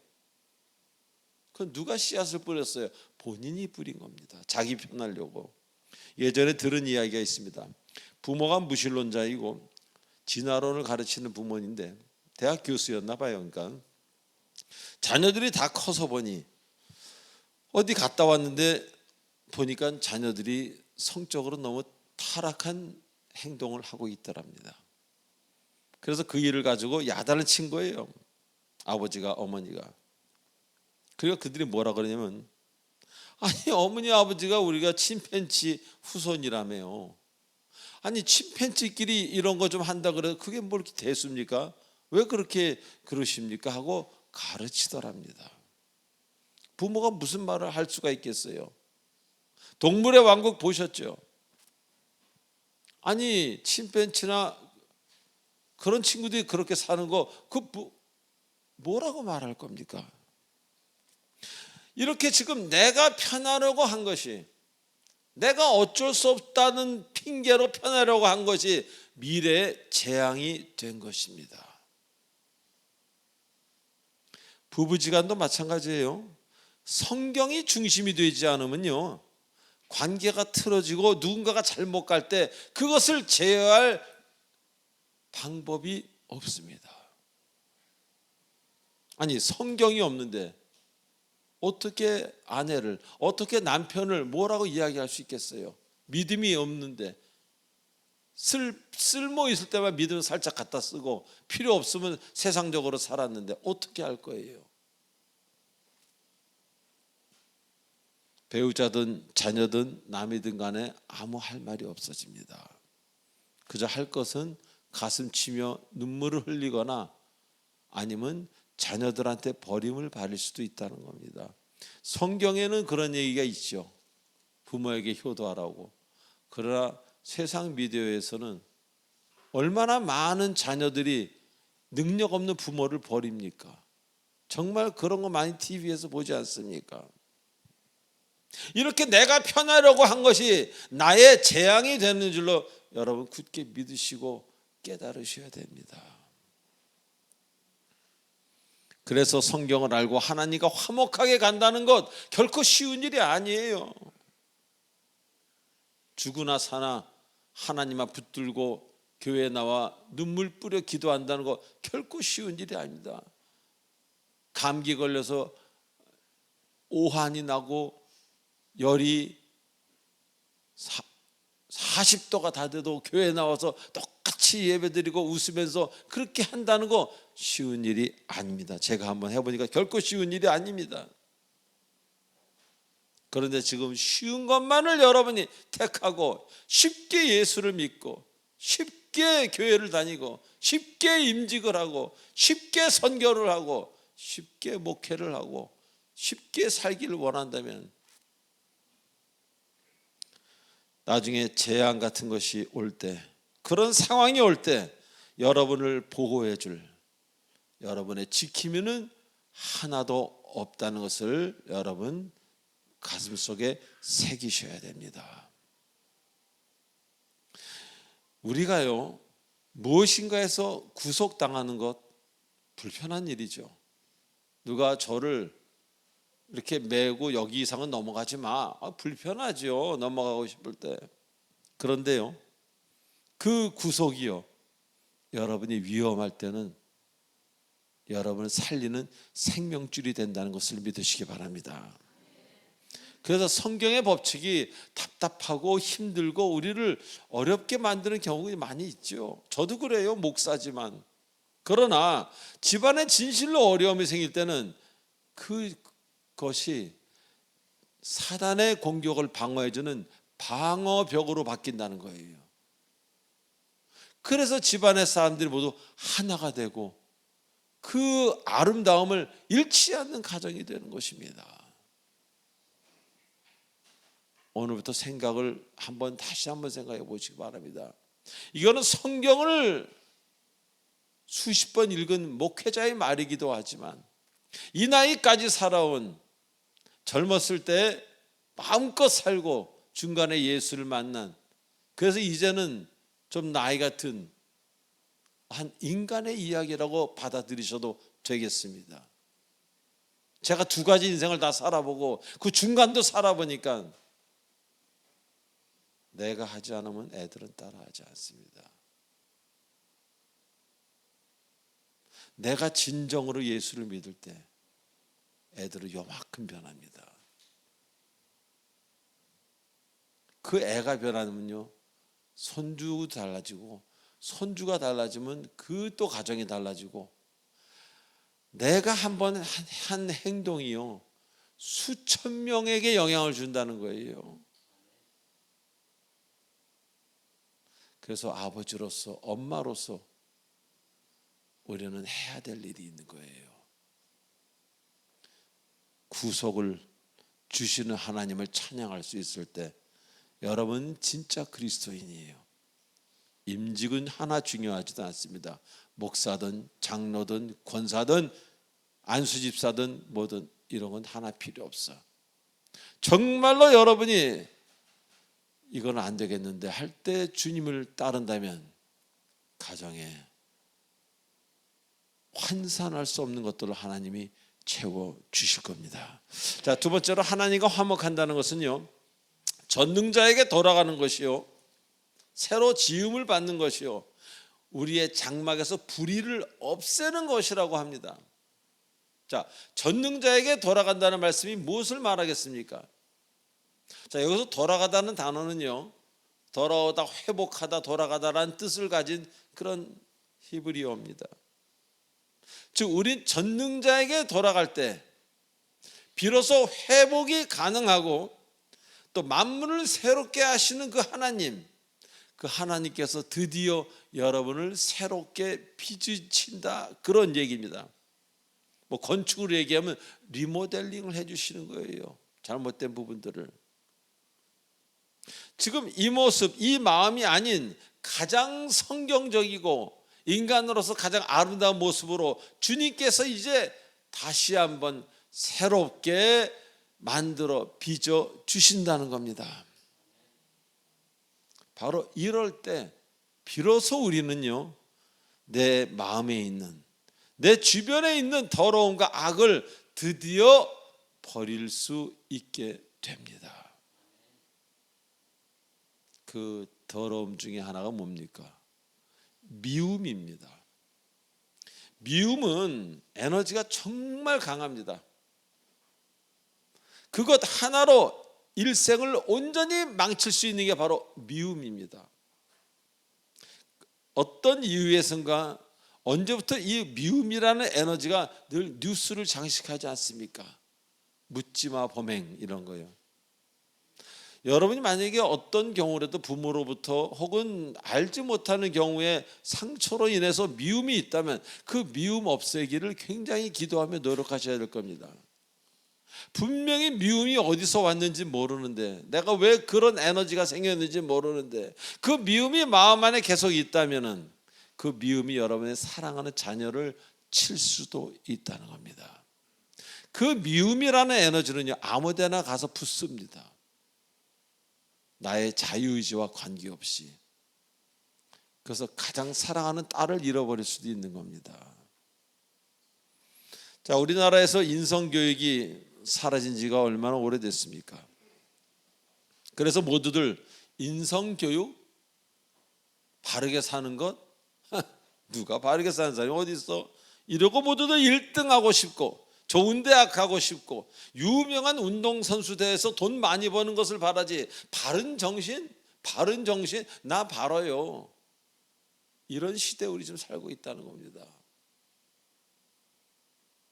그건 누가 씨앗을 뿌렸어요? 본인이 뿌린 겁니다. 자기 편하려고. 예전에 들은 이야기가 있습니다. 부모가 무신론자이고 진화론을 가르치는 부모인데 대학 교수였나 봐요. 그러니까 자녀들이 다 커서 보니 어디 갔다 왔는데 보니까 자녀들이 성적으로 너무 타락한 행동을 하고 있더랍니다. 그래서 그 일을 가지고 야단을 친 거예요. 아버지가, 어머니가. 그리고 그들이 뭐라 그러냐면, 아니 어머니 아버지가 우리가 침팬지 후손이라며요. 아니 침팬지끼리 이런 거 좀 한다 그래도 그게 뭐 이렇게 대수입니까? 왜 그렇게 그러십니까? 하고 가르치더랍니다. 부모가 무슨 말을 할 수가 있겠어요? 동물의 왕국 보셨죠? 아니 침팬지나 그런 친구들이 그렇게 사는 거 뭐라고 말할 겁니까? 이렇게 지금 내가 편하려고 한 것이, 내가 어쩔 수 없다는 핑계로 편하려고 한 것이 미래의 재앙이 된 것입니다. 부부지간도 마찬가지예요. 성경이 중심이 되지 않으면요, 관계가 틀어지고 누군가가 잘못 갈 때 그것을 제어할 방법이 없습니다. 아니 성경이 없는데 어떻게 아내를, 어떻게 남편을 뭐라고 이야기할 수 있겠어요? 믿음이 없는데. 쓸모 있을 때만 믿음 살짝 갖다 쓰고 필요 없으면 세상적으로 살았는데 어떻게 할 거예요? 배우자든 자녀든 남이든 간에 아무 할 말이 없어집니다. 그저 할 것은 가슴 치며 눈물을 흘리거나 아니면 자녀들한테 버림을 받을 수도 있다는 겁니다. 성경에는 그런 얘기가 있죠. 부모에게 효도하라고. 그러나 세상 미디어에서는 얼마나 많은 자녀들이 능력 없는 부모를 버립니까? 정말 그런 거 많이 TV에서 보지 않습니까? 이렇게 내가 편하려고 한 것이 나의 재앙이 되는 줄로 여러분 굳게 믿으시고 깨달으셔야 됩니다. 그래서 성경을 알고 하나님과 화목하게 간다는 것 결코 쉬운 일이 아니에요. 죽으나 사나 하나님 앞 붙들고 교회에 나와 눈물 뿌려 기도한다는 것 결코 쉬운 일이 아닙니다. 감기 걸려서 오한이 나고 열이 40도가 다 돼도 교회에 나와서 똑같이 예배드리고 웃으면서 그렇게 한다는 거 쉬운 일이 아닙니다. 제가 한번 해보니까 결코 쉬운 일이 아닙니다. 그런데 지금 쉬운 것만을 여러분이 택하고 쉽게 예수를 믿고 쉽게 교회를 다니고 쉽게 임직을 하고 쉽게 선교를 하고 쉽게 목회를 하고 쉽게 살기를 원한다면 나중에 재앙 같은 것이 올 때, 그런 상황이 올 때 여러분을 보호해 줄, 여러분의 지킴이는 하나도 없다는 것을 여러분 가슴속에 새기셔야 됩니다. 우리가요, 무엇인가에서 구속당하는 것 불편한 일이죠. 누가 저를 이렇게 메고 여기 이상은 넘어가지 마. 불편하죠. 넘어가고 싶을 때. 그런데요, 그 구속이요, 여러분이 위험할 때는 여러분을 살리는 생명줄이 된다는 것을 믿으시기 바랍니다. 그래서 성경의 법칙이 답답하고 힘들고 우리를 어렵게 만드는 경우가 많이 있죠. 저도 그래요, 목사지만. 그러나 집안에 진실로 어려움이 생길 때는 그것이 사단의 공격을 방어해주는 방어벽으로 바뀐다는 거예요. 그래서 집안의 사람들이 모두 하나가 되고 그 아름다움을 잃지 않는 가정이 되는 것입니다. 오늘부터 생각을 다시 한번 생각해 보시기 바랍니다. 이거는 성경을 수십 번 읽은 목회자의 말이기도 하지만 이 나이까지 살아온 젊었을 때 마음껏 살고 중간에 예수를 만난, 그래서 이제는 좀 나이가 든 한 인간의 이야기라고 받아들이셔도 되겠습니다. 제가 두 가지 인생을 다 살아보고 그 중간도 살아보니까 내가 하지 않으면 애들은 따라하지 않습니다. 내가 진정으로 예수를 믿을 때 애들은 요만큼 변합니다. 그 애가 변하면요, 손주도 달라지고, 손주가 달라지면 그 또 가정이 달라지고, 내가 한번 한 행동이요 수천 명에게 영향을 준다는 거예요. 그래서 아버지로서, 엄마로서 우리는 해야 될 일이 있는 거예요. 구속을 주시는 하나님을 찬양할 수 있을 때 여러분 진짜 그리스도인이에요. 임직은 하나 중요하지도 않습니다. 목사든 장로든 권사든 안수집사든 뭐든 이런 건 하나 필요 없어. 정말로 여러분이 이건 안 되겠는데 할 때 주님을 따른다면 가정에 환산할 수 없는 것들을 하나님이 채워 주실 겁니다. 자, 두 번째로 하나님과 화목한다는 것은요, 전능자에게 돌아가는 것이요, 새로 지음을 받는 것이요, 우리의 장막에서 불의를 없애는 것이라고 합니다. 자, 전능자에게 돌아간다는 말씀이 무엇을 말하겠습니까? 자, 여기서 돌아가다는 단어는요, 돌아오다, 회복하다, 돌아가다라는 뜻을 가진 그런 히브리어입니다. 즉 우린 전능자에게 돌아갈 때 비로소 회복이 가능하고 또 만물을 새롭게 하시는 그 하나님, 그 하나님께서 드디어 여러분을 새롭게 빚으친다, 그런 얘기입니다. 뭐 건축으로 얘기하면 리모델링을 해주시는 거예요, 잘못된 부분들을. 지금 이 모습, 이 마음이 아닌 가장 성경적이고 인간으로서 가장 아름다운 모습으로 주님께서 이제 다시 한번 새롭게 만들어 빚어 주신다는 겁니다. 바로 이럴 때 비로소 우리는요, 내 마음에 있는, 내 주변에 있는 더러움과 악을 드디어 버릴 수 있게 됩니다. 그 더러움 중에 하나가 뭡니까? 미움입니다. 미움은 에너지가 정말 강합니다. 그것 하나로 일생을 온전히 망칠 수 있는 게 바로 미움입니다. 어떤 이유에선가 언제부터 이 미움이라는 에너지가 늘 뉴스를 장식하지 않습니까? 묻지마 범행, 이런 거요. 여러분이 만약에 어떤 경우라도 부모로부터 혹은 알지 못하는 경우에 상처로 인해서 미움이 있다면 그 미움 없애기를 굉장히 기도하며 노력하셔야 될 겁니다. 분명히 미움이 어디서 왔는지 모르는데, 내가 왜 그런 에너지가 생겼는지 모르는데 그 미움이 마음 안에 계속 있다면 그 미움이 여러분의 사랑하는 자녀를 칠 수도 있다는 겁니다. 그 미움이라는 에너지는요, 아무데나 가서 붙습니다. 나의 자유의지와 관계없이. 그래서 가장 사랑하는 딸을 잃어버릴 수도 있는 겁니다. 자, 우리나라에서 인성교육이 사라진 지가 얼마나 오래됐습니까? 그래서 모두들 인성교육, 바르게 사는 것, 누가 바르게 사는 사람이 어디 있어? 이러고 모두들 1등하고 싶고 좋은 대학 가고 싶고 유명한 운동선수 대회에서 돈 많이 버는 것을 바라지 바른 정신 나 바라요. 이런 시대에 우리 지금 살고 있다는 겁니다.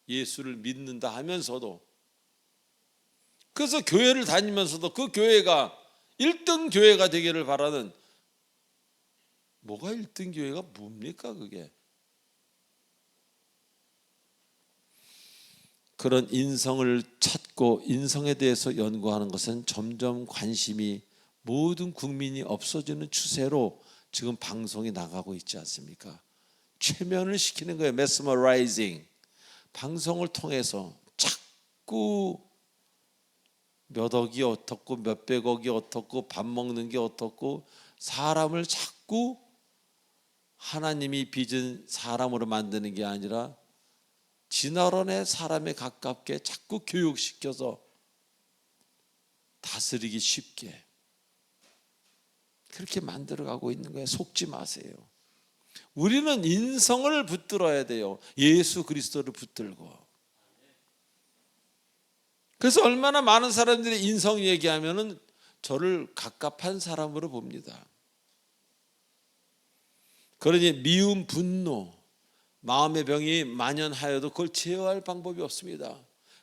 예수를 믿는다 하면서도, 그래서 교회를 다니면서도 그 교회가 1등 교회가 되기를 바라는, 뭐가 1등 교회가 뭡니까 그게? 그런 인성을 찾고 인성에 대해서 연구하는 것은 점점 관심이 모든 국민이 없어지는 추세로 지금 방송이 나가고 있지 않습니까? 최면을 시키는 거예요. 메스머라이징. 방송을 통해서 자꾸 몇 억이 어떻고 몇백억이 어떻고 밥 먹는 게 어떻고, 사람을 자꾸 하나님이 빚은 사람으로 만드는 게 아니라 진화론의 사람에 가깝게 자꾸 교육시켜서 다스리기 쉽게 그렇게 만들어가고 있는 거예요. 속지 마세요. 우리는 인성을 붙들어야 돼요. 예수 그리스도를 붙들고. 그래서 얼마나 많은 사람들이 인성 얘기하면은 저를 갑갑한 사람으로 봅니다. 그러니 미움, 분노, 마음의 병이 만연하여도 그걸 제어할 방법이 없습니다.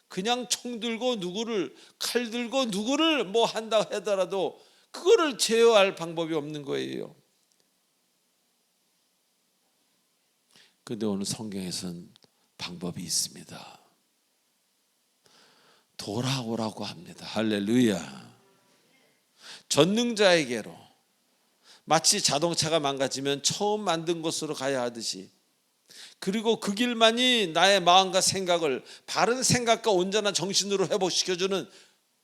그냥 총 들고 누구를, 칼 들고 누구를 뭐 한다 하더라도 그거를 제어할 방법이 없는 거예요. 그런데 오늘 성경에서는 방법이 있습니다. 돌아오라고 합니다. 할렐루야. 전능자에게로, 마치 자동차가 망가지면 처음 만든 곳으로 가야 하듯이, 그리고 그 길만이 나의 마음과 생각을 바른 생각과 온전한 정신으로 회복시켜주는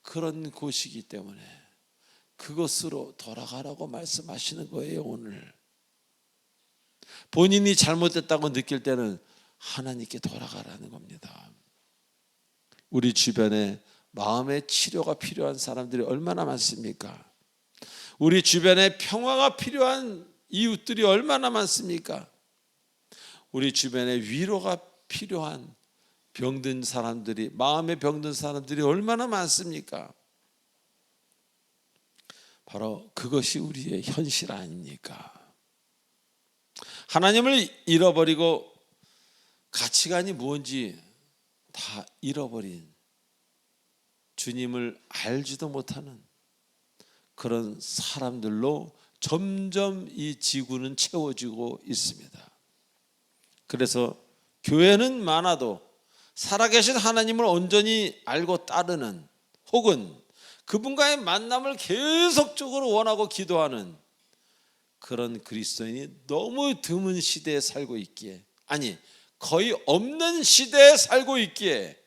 그런 곳이기 때문에 그것으로 돌아가라고 말씀하시는 거예요. 오늘 본인이 잘못됐다고 느낄 때는 하나님께 돌아가라는 겁니다. 우리 주변에 마음의 치료가 필요한 사람들이 얼마나 많습니까? 우리 주변에 평화가 필요한 이웃들이 얼마나 많습니까? 우리 주변에 위로가 필요한 병든 사람들이, 마음에 병든 사람들이 얼마나 많습니까? 바로 그것이 우리의 현실 아닙니까? 하나님을 잃어버리고 가치관이 뭔지 다 잃어버린, 주님을 알지도 못하는 그런 사람들로 점점 이 지구는 채워지고 있습니다. 그래서 교회는 많아도 살아계신 하나님을 온전히 알고 따르는, 혹은 그분과의 만남을 계속적으로 원하고 기도하는 그런 그리스도인이 너무 드문 시대에 살고 있기에, 아니 거의 없는 시대에 살고 있기에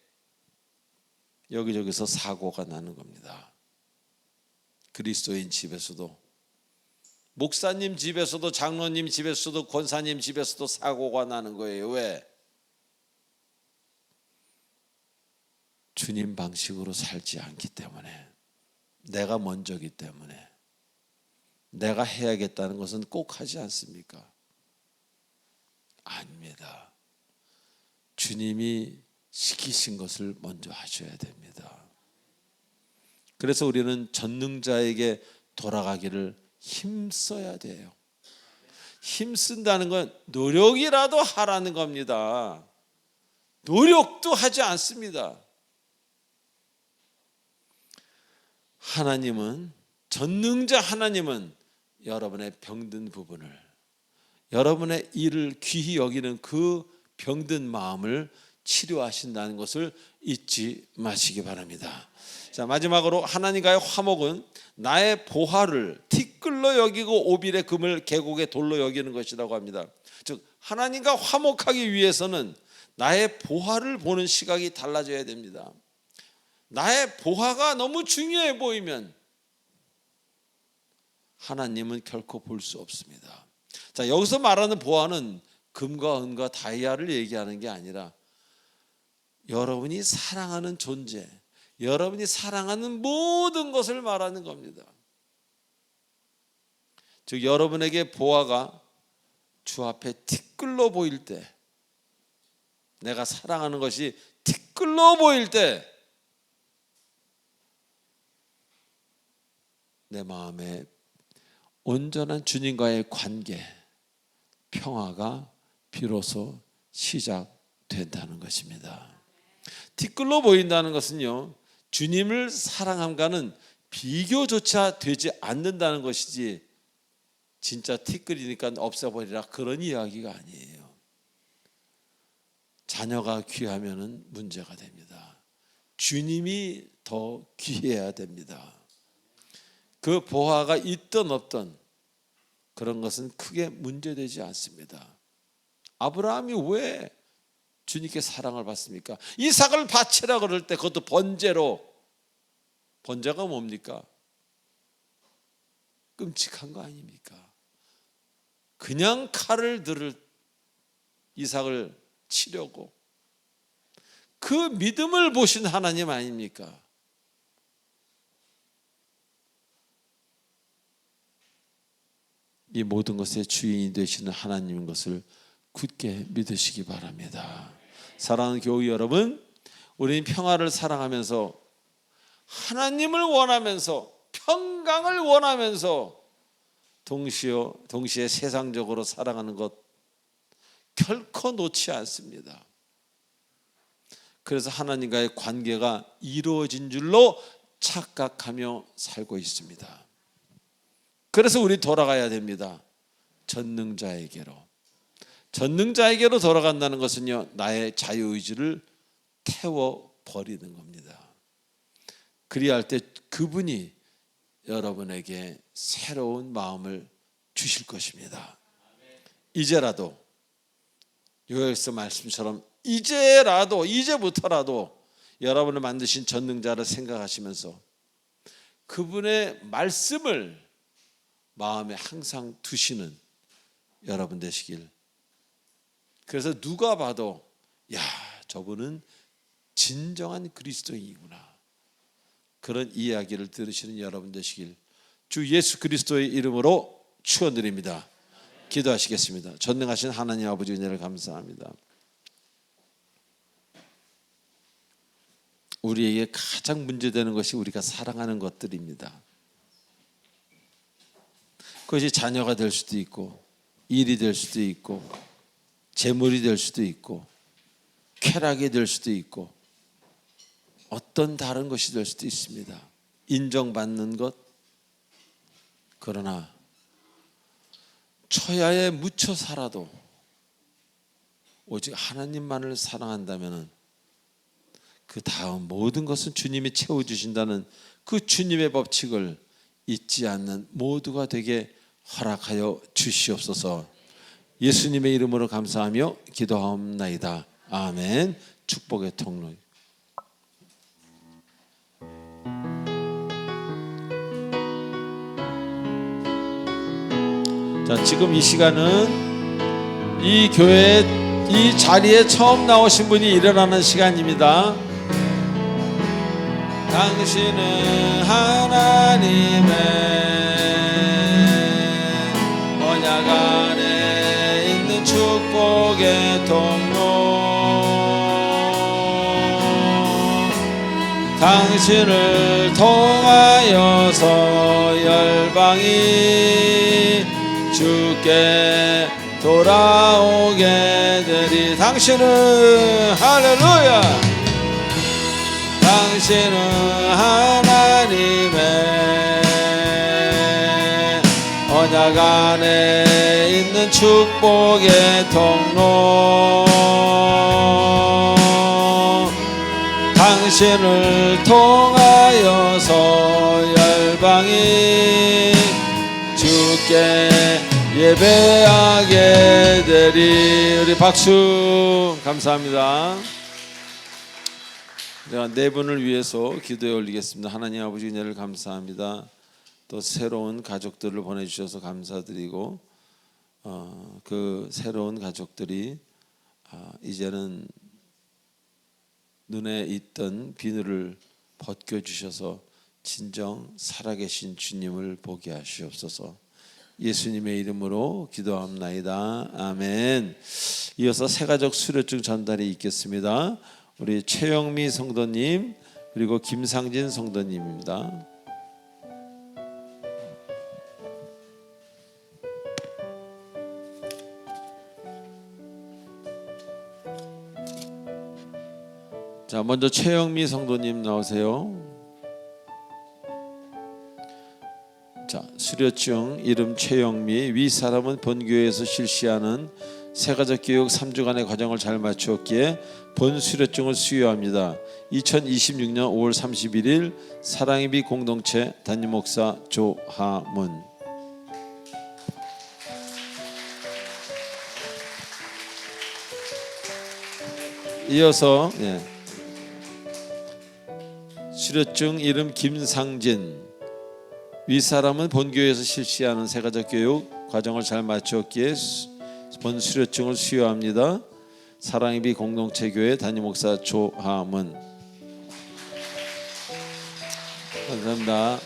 여기저기서 사고가 나는 겁니다. 그리스도인 집에서도, 목사님 집에서도, 장로님 집에서도, 권사님 집에서도 사고가 나는 거예요. 왜? 주님 방식으로 살지 않기 때문에, 내가 먼저기 때문에, 내가 해야겠다는 것은 꼭 하지 않습니까? 아닙니다. 주님이 시키신 것을 먼저 하셔야 됩니다. 그래서 우리는 전능자에게 돌아가기를 힘써야 돼요. 힘쓴다는 건 노력이라도 하라는 겁니다. 노력도 하지 않습니다. 하나님은, 전능자 하나님은 여러분의 병든 부분을, 여러분의 일을 귀히 여기는 그 병든 마음을 치료하신다는 것을 잊지 마시기 바랍니다. 자, 마지막으로 하나님과의 화목은 나의 보화를 티끌로 여기고 오빌의 금을 계곡의 돌로 여기는 것이라고 합니다. 즉 하나님과 화목하기 위해서는 나의 보화를 보는 시각이 달라져야 됩니다. 나의 보화가 너무 중요해 보이면 하나님은 결코 볼 수 없습니다. 자, 여기서 말하는 보화는 금과 은과 다이아를 얘기하는 게 아니라 여러분이 사랑하는 존재, 여러분이 사랑하는 모든 것을 말하는 겁니다. 즉 여러분에게 보화가 주 앞에 티끌로 보일 때, 내가 사랑하는 것이 티끌로 보일 때 내 마음에 온전한 주님과의 관계, 평화가 비로소 시작된다는 것입니다. 티끌로 보인다는 것은요, 주님을 사랑함과는 비교조차 되지 않는다는 것이지, 진짜 티끌이니까 없애버리라 그런 이야기가 아니에요. 자녀가 귀하면은 문제가 됩니다. 주님이 더 귀해야 됩니다. 그 보화가 있든 없든 그런 것은 크게 문제되지 않습니다. 아브라함이 왜 주님께 사랑을 받습니까? 이삭을 바치라 그럴 때 그것도 번제로. 번제가 뭡니까? 끔찍한 거 아닙니까? 그냥 칼을 들을 이삭을 치려고. 그 믿음을 보신 하나님 아닙니까? 이 모든 것의 주인이 되시는 하나님인 것을 굳게 믿으시기 바랍니다. 사랑하는 교우 여러분, 우리는 평화를 사랑하면서 하나님을 원하면서 평강을 원하면서 동시에 세상적으로 살아가는 것 결코 놓지 않습니다. 그래서 하나님과의 관계가 이루어진 줄로 착각하며 살고 있습니다. 그래서 우리 돌아가야 됩니다. 전능자에게로. 전능자에게로 돌아간다는 것은요, 나의 자유의지를 태워버리는 겁니다. 그리할 때 그분이 여러분에게 새로운 마음을 주실 것입니다. 이제라도 요엘서 말씀처럼 이제부터라도 여러분을 만드신 전능자를 생각하시면서 그분의 말씀을 마음에 항상 두시는 여러분 되시길. 그래서 누가 봐도 야, 저분은 진정한 그리스도인이구나, 그런 이야기를 들으시는 여러분 되시길 주 예수 그리스도의 이름으로 축원드립니다. 기도하시겠습니다. 전능하신 하나님 아버지, 은혜를 감사합니다. 우리에게 가장 문제되는 것이 우리가 사랑하는 것들입니다. 그것이 자녀가 될 수도 있고, 일이 될 수도 있고, 재물이 될 수도 있고, 쾌락이 될 수도 있고, 어떤 다른 것이 될 수도 있습니다. 인정받는 것. 그러나 초야에 묻혀 살아도 오직 하나님만을 사랑한다면 그 다음 모든 것은 주님이 채워주신다는 그 주님의 법칙을 잊지 않는 모두가 되게 허락하여 주시옵소서. 예수님의 이름으로 감사하며 기도하옵나이다. 아멘. 축복의 통로. 자, 지금 이 시간은 이 교회 이 자리에 처음 나오신 분이 일어나는 시간입니다. 당신은 하나님의 언약 안에 있는 축복의 통로. 당신을 통하여서 열방이 주께 돌아오게 되리. 당신은 할렐루야. 당신은 하나님의 언약 안에 있는 축복의 통로. 당신을 통하여서 열방이 주께 예배하게 되리. 우리 박수. 감사합니다. 내가 네 분을 위해서 기도에 올리겠습니다. 하나님 아버지, 은혜를 감사합니다. 또 새로운 가족들을 보내주셔서 감사드리고, 그 새로운 가족들이 이제는 눈에 있던 비늘을 벗겨주셔서 진정 살아계신 주님을 보게 하시옵소서. 예수님의 이름으로 기도합나이다. 아멘. 이어서 새가족 수료증 전달이 있겠습니다. 우리 최영미 성도님 그리고 김상진 성도님입니다. 자, 먼저 최영미 성도님 나오세요. 자, 수료증 이름 최영미, 위 사람은 본교회에서 실시하는 세가족 교육 3주간의 과정을 잘 마추었기에 본 수료증을 수여합니다. 2026년 5월 31일 사랑의 빛 공동체 담임 목사 조하문. 이어서 수료증 이름 김상진, 윗사람은 본교회에서 실시하는 세가족 교육 과정을 잘 마쳤기에 본 수료증을 수여합니다. 사랑의 빛 공동체 교회 담임 목사 조하문. 감사합니다.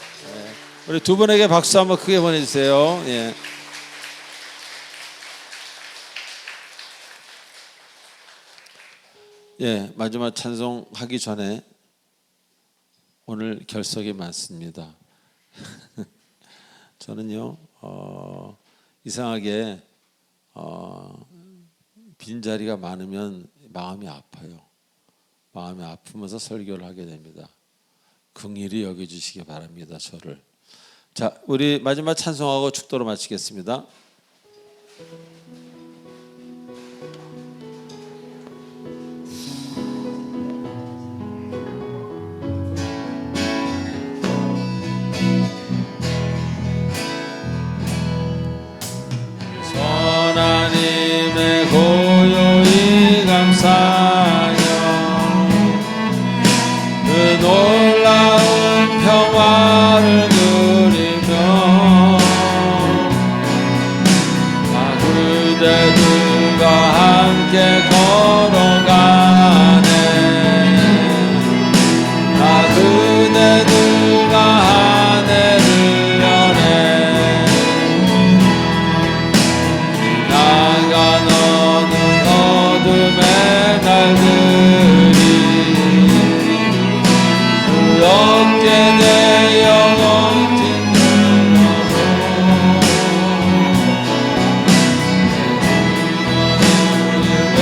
우리 두 분에게 박수 한번 크게 보내주세요. 마지막 찬송 하기 전에 오늘 결석이 많습니다. 저는요 이상하게 빈자리가 많으면 마음이 아파요. 마음이 아프면서 설교를 하게 됩니다. 긍휼히 여겨주시기 바랍니다. 저를. 자, 우리 마지막 찬송하고 축도로 마치겠습니다. 하나님의 고요히 감사하여 그 놀라운 평화를 누리며 다 그대들과 함께 걸어가네. 다 그대들과 하늘을 여네. 나가는 어둠의 날들이 부럽게 되어 엉진들어도 예배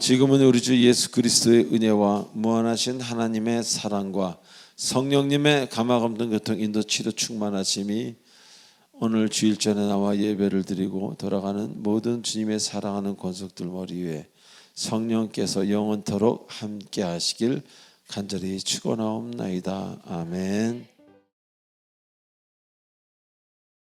지금은 우리 주 예수 그리스도의 은혜와 무한하신 하나님의 사랑과 성령님의 감화감동 교통 인도 치료 충만하심이 오늘 주일 전에 나와 예배를 드리고 돌아가는 모든 주님의 사랑하는 권속들 머리 위에 성령께서 영원토록 함께 하시길 간절히 축원하옵나이다. 아멘.